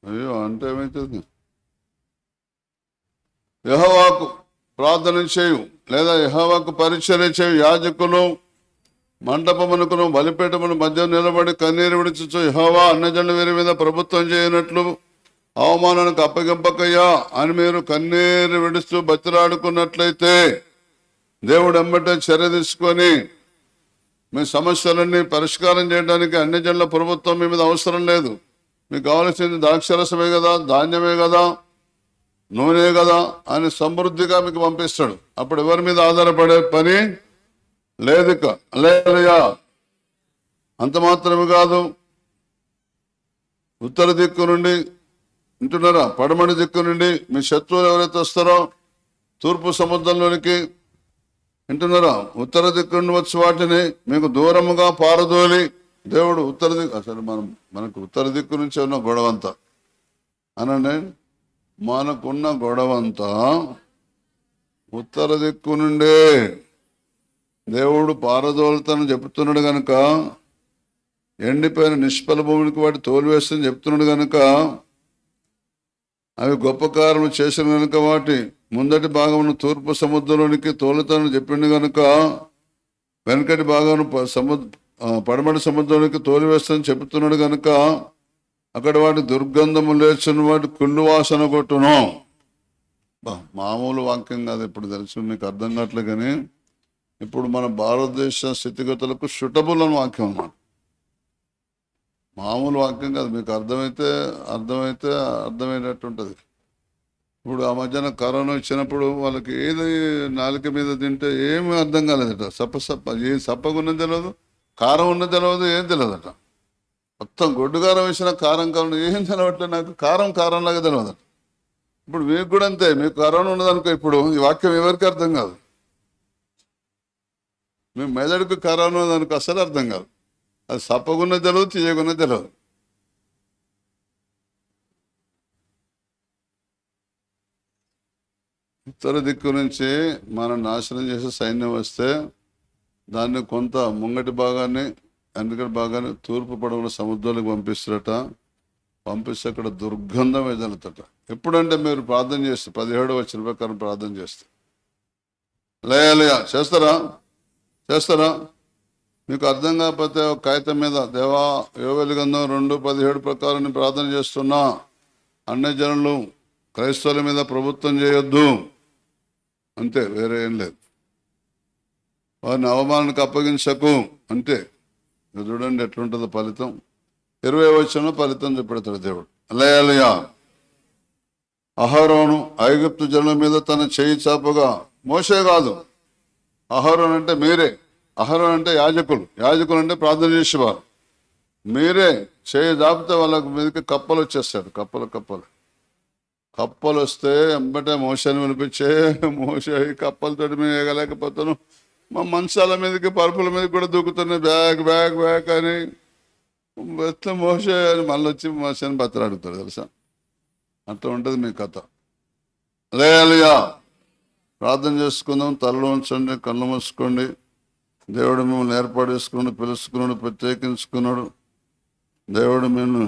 అయ్యో అంటే ఏమవుతుంది? యెహోవాకు ప్రార్థన చేయు లేదా యెహోవాకు పరిచర్య చేయు యాజకులు మంటపమునకును బలిపీఠమును మధ్య నిలబడి కన్నీరు విడిచు యెహోవా అన్యజనుల వీరి మీద ప్రభుత్వం చేయనట్లు అవమానానికి అప్పగింపకయ్యా అని మీరు కన్నీరు విడుస్తూ బతిలాడుకున్నట్లయితే దేవుడు ఎమ్మటే చర్య తీసుకొని మీ సమస్యలన్నీ పరిష్కారం చేయడానికి అన్యజనుల ప్రభుత్వం మీ మీద అవసరం లేదు. మీకు కావాల్సింది ద్రాక్షరసమే కదా, ధాన్యమే కదా, నూనె కదా అని సమృద్ధిగా మీకు పంపిస్తాడు. అప్పుడు ఎవరి మీద ఆధారపడే పని లేదు. హల్లెలూయా. అంత మాత్రమే కాదు, ఉత్తర దిక్కు నుండి, వింటున్నారా, పడమటి దిక్కు నుండి మీ శత్రువులు ఎవరైతే వస్తారో తూర్పు సముద్రంలోనికి, వింటున్నారా, ఉత్తర దిక్కు నుండి వచ్చి వాటిని మీకు దూరముగా పారదోలి దేవుడు ఉత్తర దిక్కు, అసలు మనకు ఉత్తర దిక్కు నుంచి ఉన్న గొడవంతా అనండి, మనకున్న గొడవంతా ఉత్తర దిక్కు నుండే దేవుడు పారదోలుతానని చెప్తున్నాడు కనుక, ఎండిపోయిన నిష్ఫల భూమికి వాటి తోలివేస్తని చెప్తున్నాడు కనుక, అవి గొప్ప కార్యము చేసిన కనుక వాటి ముందటి భాగమును తూర్పు సముద్రంలోనికి తోలుతానని చెప్పిండు కనుక, వెనకటి భాగమును పడమటి సముద్రంలోనికి తోలివేస్తానని చెప్తున్నాడు కనుక, అక్కడ వాటి దుర్గంధము లేచిన వాటి కుళ్ళు వాసన కొట్టును. మామూలు వాక్యం కాదు, ఇప్పుడు తెలుసు మీకు అర్థం కావట్లే. కానీ ఇప్పుడు మన భారతదేశ స్థితిగతులకు సూటబుల్ అని వాక్యం అన్నమాట. మామూలు వాక్యం కాదు, మీకు అర్థమైతే అర్థమైనట్టు ఉంటుంది. ఇప్పుడు ఆ మధ్యన కరోనా వచ్చినప్పుడు వాళ్ళకి ఏది నాలుక మీద తింటే ఏమీ అర్థం కాలేదట. ఏ సప్పగా ఉన్నది తెలియదు, కారం ఉన్నది తెలియదు, ఏం తెలియదట. మొత్తం గొడ్డు కారం వేసిన కారం ఏం తెలవట్లేదు నాకు, కారంలాగా తెలియదట. ఇప్పుడు మీకు కూడా అంతే, మీకు కరోనా ఉన్నదనుకో, ఇప్పుడు ఈ వాక్యం ఎవరికి అర్థం కాదు. మీ మెదడుకు కరోనా ఉన్నదనుకో అసలు అర్థం కాదు. అది సప్పగున్నది తెలియదు, తీయగున్నది తెలియదు. ఉత్తర దిక్కు నుంచి మనం నాశనం చేసే సైన్యం వస్తే దాన్ని కొంత ముంగటి భాగాన్ని వెనకటి భాగాన్ని తూర్పు పడవల సముద్రాలకు పంపిస్తే అక్కడ దుర్గంధం వెదలుతట. ఎప్పుడంటే మీరు ప్రార్థన చేస్తే 17వ వచనం ప్రకారం ప్రార్థన చేస్తే లేయా చేస్తారా మీకు అర్థం కాకపోతే ఒక కాగితం మీద దేవా యోవేలు గ్రంథం 2:17 ప్రకారం నేను ప్రార్థన చేస్తున్నా, అన్ని జనులు క్రైస్తవుల మీద ప్రభుత్వం చేయొద్దు అంతే, వేరే ఏం లేదు. వారిని అవమానానికి అప్పగించకు అంతే. చూడండి ఎట్లుంటుందో ఫలితం. 20వ వచనంలో ఫలితం చూపెడతాడు దేవుడు. హల్లెలూయా. అహరోను ఐగుప్తు జనుల మీద తన చేయి చాపగా, మోషే కాదు, అహరోను అంటే మీరే. అహరోను అంటే యాజకులు అంటే ప్రార్థన చేసేవారు. మీరే చేయి చాపితే వాళ్ళకి మీదకి కప్పలు వచ్చేస్తాడు. కప్పలు వస్తే ఎంబటే మోషని పిలిపించే, మోషే కప్పలతోటి మేము ఎగలేకపోతాను, మా మంచాల మీదకి పరుపుల మీద కూడా దూకుతున్నాయి, బ్యాగ్ అని ఎట్లా మోషే అని మళ్ళీ వచ్చి మోషని బతలాడుతాడు తెలుసా. అట్లా ఉంటుంది మీ కథ. హల్లెలూయా. ప్రార్థన చేసుకుందాం. తలలో ఉంచండి, కళ్ళు మూసుకోండి. దేవుడు మిమ్మల్ని ఏర్పాటు చేసుకున్నాడు, పిలుచుకున్నాడు, ప్రత్యేకించుకున్నాడు. దేవుడు మిమ్మల్ని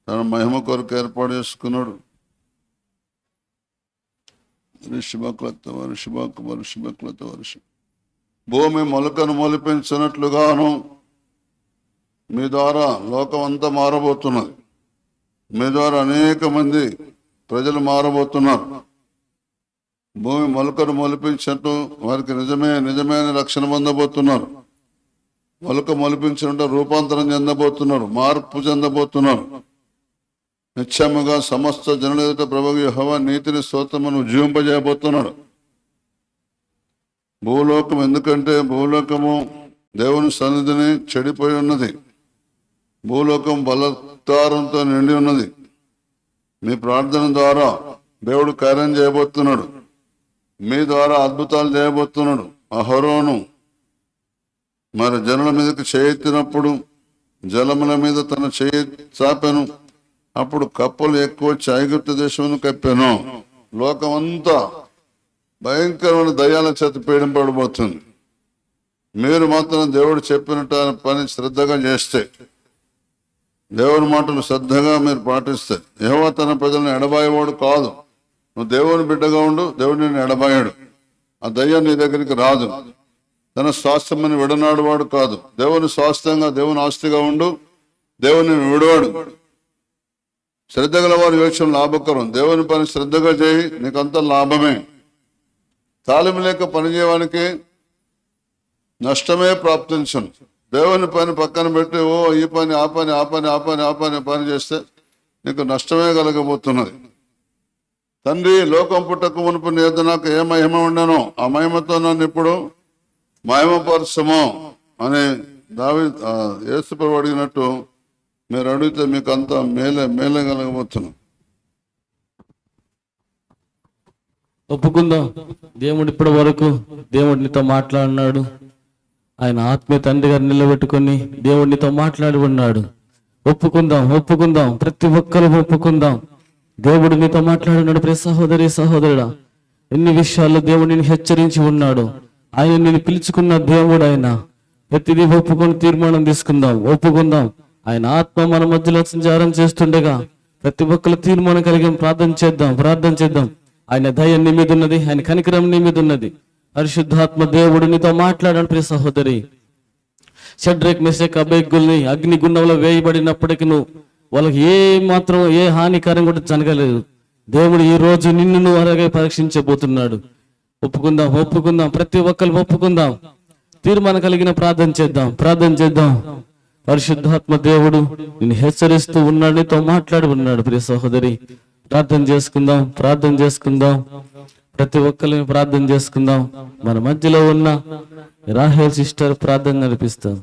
తన మహిమ కొరకు ఏర్పాటు చేసుకున్నాడు. భూమి మొలకను మొలిపించినట్లుగాను మీ ద్వారా లోకం అంతా మారబోతున్నది. మీ ద్వారా అనేక మంది ప్రజలు మారబోతున్నారు. భూమి మొలకను మొలిపించినట్టు వారికి నిజమైన రక్షణ పొందబోతున్నారు. మొలక మొలిపించినట్టు రూపాంతరం చెందబోతున్నారు, మార్పు చెందబోతున్నారు. నిత్యముగా సమస్త జనుల ఎదుట ప్రభువు యెహోవా నీతిని స్తోత్రమును జీవింపజేయబోతున్నాడు. భూలోకం ఎందుకంటే భూలోకము దేవుని సన్నిధిని చెడిపోయి ఉన్నది. భూలోకం బలత్కారంతో నిండి ఉన్నది. మీ ప్రార్థన ద్వారా దేవుడు కార్యం చేయబోతున్నాడు. మీ ద్వారా అద్భుతాలు చేయబోతున్నాడు. అహరోను మరి జనుల మీదకి చేయెత్తినప్పుడు జలముల మీద తన చేయి చాపెను. అప్పుడు కప్పలు ఎక్కువ వచ్చి ఐగుప్తు దేశమును కప్పాను. లోకమంతా భయంకరమైన దయ్యాల చేత పీడింపబడిపోతుంది. మీరు మాత్రం దేవుడు చెప్పినట్టు పని శ్రద్ధగా చేస్తే, దేవుని మాటలు శ్రద్ధగా మీరు పాటిస్తే, యెహోవా తన ప్రజలను ఎడబాయేవాడు కాదు. నువ్వు దేవుని బిడ్డగా ఉండు, దేవుడు నిన్ను ఎడబాయాడు. ఆ దయ్యం నీ దగ్గరికి రాదు. తన స్వాస్థ్యమని విడనాడు వాడు కాదు. దేవుని స్వాస్థ్యంగా, దేవుని ఆస్తిగా ఉండు, దేవుని విడవాడు. శ్రద్ధ గల వారి యోచన లాభకరం. దేవుని పని శ్రద్ధగా చేయి, నీకంతా లాభమే. తాళింపు లేక పనిచేయడానికి నష్టమే ప్రాప్తించను. దేవుని పని పక్కన పెట్టి ఈ పని ఆ పని చేస్తే నీకు నష్టమే కలగబోతున్నది. తండ్రి, లోకం పుట్టక మునుపు నేను నాకు ఏ మహిమ ఉండనో ఆ మహిమతో నన్ను ఇప్పుడు మహిమపరచము అని యేసు ప్రభువు అడిగినట్టు మీరు అడిగితే మీకు అంతా మేలే కలగబోతున్నాం. ఒప్పుకుందాం. దేవుడు ఇప్పటి వరకు దేవుడినితో మాట్లాడినాడు. ఆయన ఆత్మీయ తండ్రి గారు నిలబెట్టుకొని దేవుడినితో మాట్లాడి ఉన్నాడు. ఒప్పుకుందాం. ప్రతి ఒక్కరు ఒప్పుకుందాం. దేవుడు నీతో మాట్లాడినాడు. ప్రతి సహోదరుడా, ఎన్ని విషయాల్లో దేవుడిని హెచ్చరించి ఉన్నాడు. ఆయన నిన్ను పిలుచుకున్న దేవుడు. ఆయన ప్రతిదీ ఒప్పుకొని తీర్మానం తీసుకుందాం. ఒప్పుకుందాం. ఆయన ఆత్మ మన మధ్యలో సంచారం చేస్తుండగా ప్రతి ఒక్కరు తీర్మానం కలిగి ప్రార్థన చేద్దాం. ఆయన దయ నీ మీద ఉన్నది, ఆయన కనికరం నీ మీద ఉన్నది. పరిశుద్ధాత్మ దేవుడు నీతో మాట్లాడాడు. ప్రియ సహోదరి, షడ్రక్ మెషక్ అబేద్గోల్ని అగ్ని గుండంలో వేయబడినప్పటికీ వాళ్ళకి ఏ హానికరం కూడా జరగలేదు. దేవుడు ఈ రోజు నిన్ను అలాగే పరీక్షించబోతున్నాడు. ఒప్పుకుందాం. ప్రతి ఒక్కరు ఒప్పుకుందాం. తీర్మానం కలిగిన ప్రార్థన చేద్దాం. పరిశుద్ధాత్మ దేవుడు నిన్ను హెచ్చరిస్తూ ఉన్నాడు, నీతో మాట్లాడి ఉన్నాడు. ప్రియ సహోదరి, ప్రార్థన చేసుకుందాం, ప్రార్థన చేసుకుందాం. ప్రతి ఒక్కరిని ప్రార్థన చేసుకుందాం. మన మధ్యలో ఉన్న రాహేల్ సిస్టర్ ప్రార్థన నడిపిస్తాం.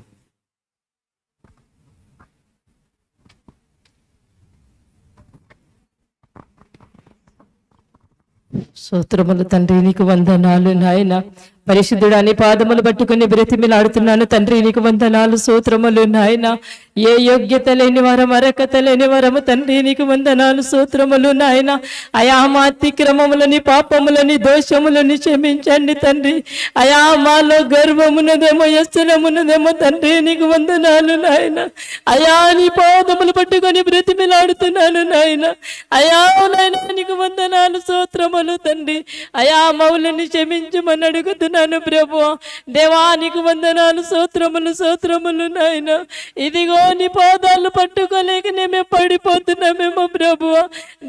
స్తోత్రములు తండ్రి, నీకు వందనాలు నాయన. పరిశుద్ధుడు అని పాదములు పట్టుకుని బ్రతిమిలాడుతున్నాను తండ్రి, నీకు వందనాలు, స్తోత్రములు నాయన. ఏ యోగ్యత లేని వరం, అర్హత లేని వరము తండ్రి, నీకు వందనాలు, స్తోత్రములు నాయన. అయా మా అతిక్రమములని, పాపములని, దోషములని క్షమించండి తండ్రి. అయా మాలో గర్వమున్నదేమో, యస్సనమున్నదేమో తండ్రి, నీకు వందనాలు నాయన. అయా నీ పాదములు పట్టుకొని బ్రతిమిలాడుతున్నాను నాయన. అయా నాయన నీకు వందనాలు, స్తోత్రములు తండ్రి. అయా మౌలని క్షమించమని అడుగుతున్నాను ప్రభు. దేవా నీకు వందనాలు, స్తోత్రములు, స్తోత్రములు నాయన. ఇదిగో నీ పాదాలు పట్టుకోలేక మేము పడిపోతున్నామేమో ప్రభు.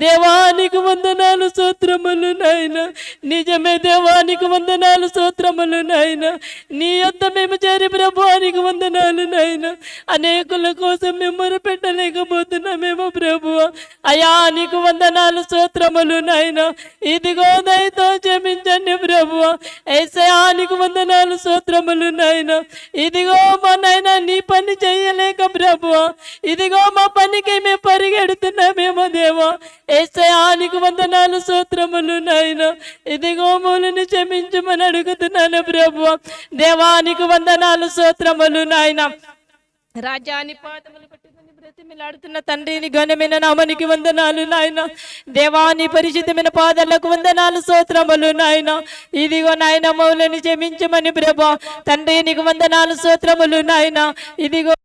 దేవా నీకు వందనాలు, స్తోత్రములు నాయన. నిజమే దేవా నీకు వందనాలు, స్తోత్రములు నాయన. నీ యొద్ద మేము చేరి ప్రభు నీకు వందనాలు నాయన. అనేకుల కోసం మేము మొరపెట్టలేకపోతున్నామేమో ప్రభు. అయా నీకు వందనాలు, స్తోత్రములు నాయన. ఇదిగో దయతో క్షమించండి ప్రభు. యేసయ్యా నీకు వందనాలు, స్తోత్రములు నాయన. ఇదిగో మా నాయన నీ పని చేయలేక ప్రభు, ఇదిగో మా పనికి మేము పరిగెడుతున్నామేమో దేవా. యేసయ్యా నీకు వందనాలు, స్తోత్రములు నాయన. ఇదిగో మూలని క్షమించమని అడుగుతున్నాను ప్రభు. దేవా నీకు వందనాలు, స్తోత్రములు నాయన. రాజాని పాదములు పట్టుకుని బ్రతిమిలాడుతున్న తండ్రి, నీ ఘనమైన నామానికి వందనాలు నాయన. దేవాని పరిశుద్ధమైన పాదాలకు వందనాలు, స్తోత్రములు నాయన. ఇదిగో నాయన మౌలని క్షమించమని ప్రభా తండ్రి, నీకు వందనాలు, స్తోత్రములు నాయన. ఇదిగో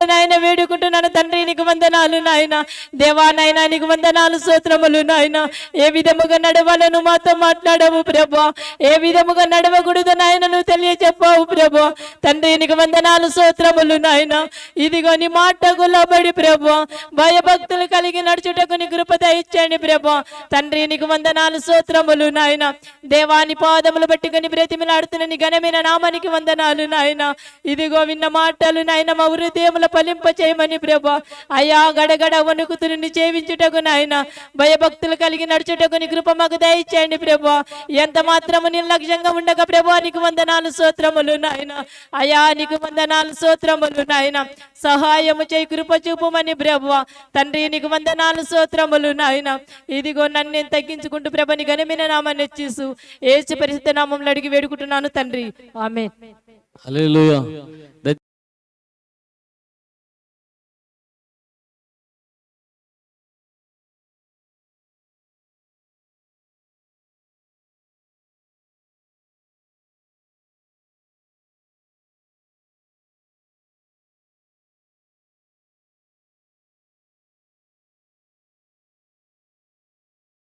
నాయన వేడుకుంటున్నాను తండ్రి, నీకు వందనాలు నాయన. దేవా నాయన నీకు వందనాలు, స్తోత్రములు నాయన. ఏ విధముగా నడవాలను మాతో మాట్లాడవు ప్రభా, ఏ విధముగా నడవకూడదు నాయన నువ్వు తెలియచెప్పావు ప్రభా. తండ్రి నీకు వందనాలు, స్తోత్రములు నాయన. ఇదిగో నీ మాటకు లోబడి ప్రభా భయభక్తులు కలిగి నడుచుటకు నీ కృప ఇచ్చండి ప్రభా. తండ్రి నీకు వందనాలు, స్తోత్రములు నాయన. దేవాని పాదములు పట్టుకుని బ్రతిమిలాడుతున్న నీ ఘనమైన నామానికి వందనాలు నాయన. ఇదిగో విన్న మాటలు నాయన మా హృదయముల ఫలింప చేయమని ప్రభా. అయ్యా గడగడ వణుకుతుని చేయించుటకు నాయన భయభక్తులు కలిగి నడుచుటకు నీ కృప మాకు దయచేయండి ప్రభా. ఎంత మాత్రము నిర్లక్ష్యంగా ఉండక ప్రభా నీకు వందనాలు, స్తోత్రములు నాయన. అయ్యా నీకు వందనాలు, స్తోత్రములు నాయన. సహాయము చేయి, కృప చూపమని ప్రభా. తండ్రి నీకు వందనాలు, స్తోత్రములు నాయన. ఇదిగో నన్ను నేను తగ్గించుకుంటూ ప్రభా నీ ఘనమైన నామాన్ని హెచ్చిస్తూ యేసు పరిశుద్ధ నామములో అడిగి వేడుకుంటున్నాను తండ్రి, ఆమేన్. హల్లెలూయా.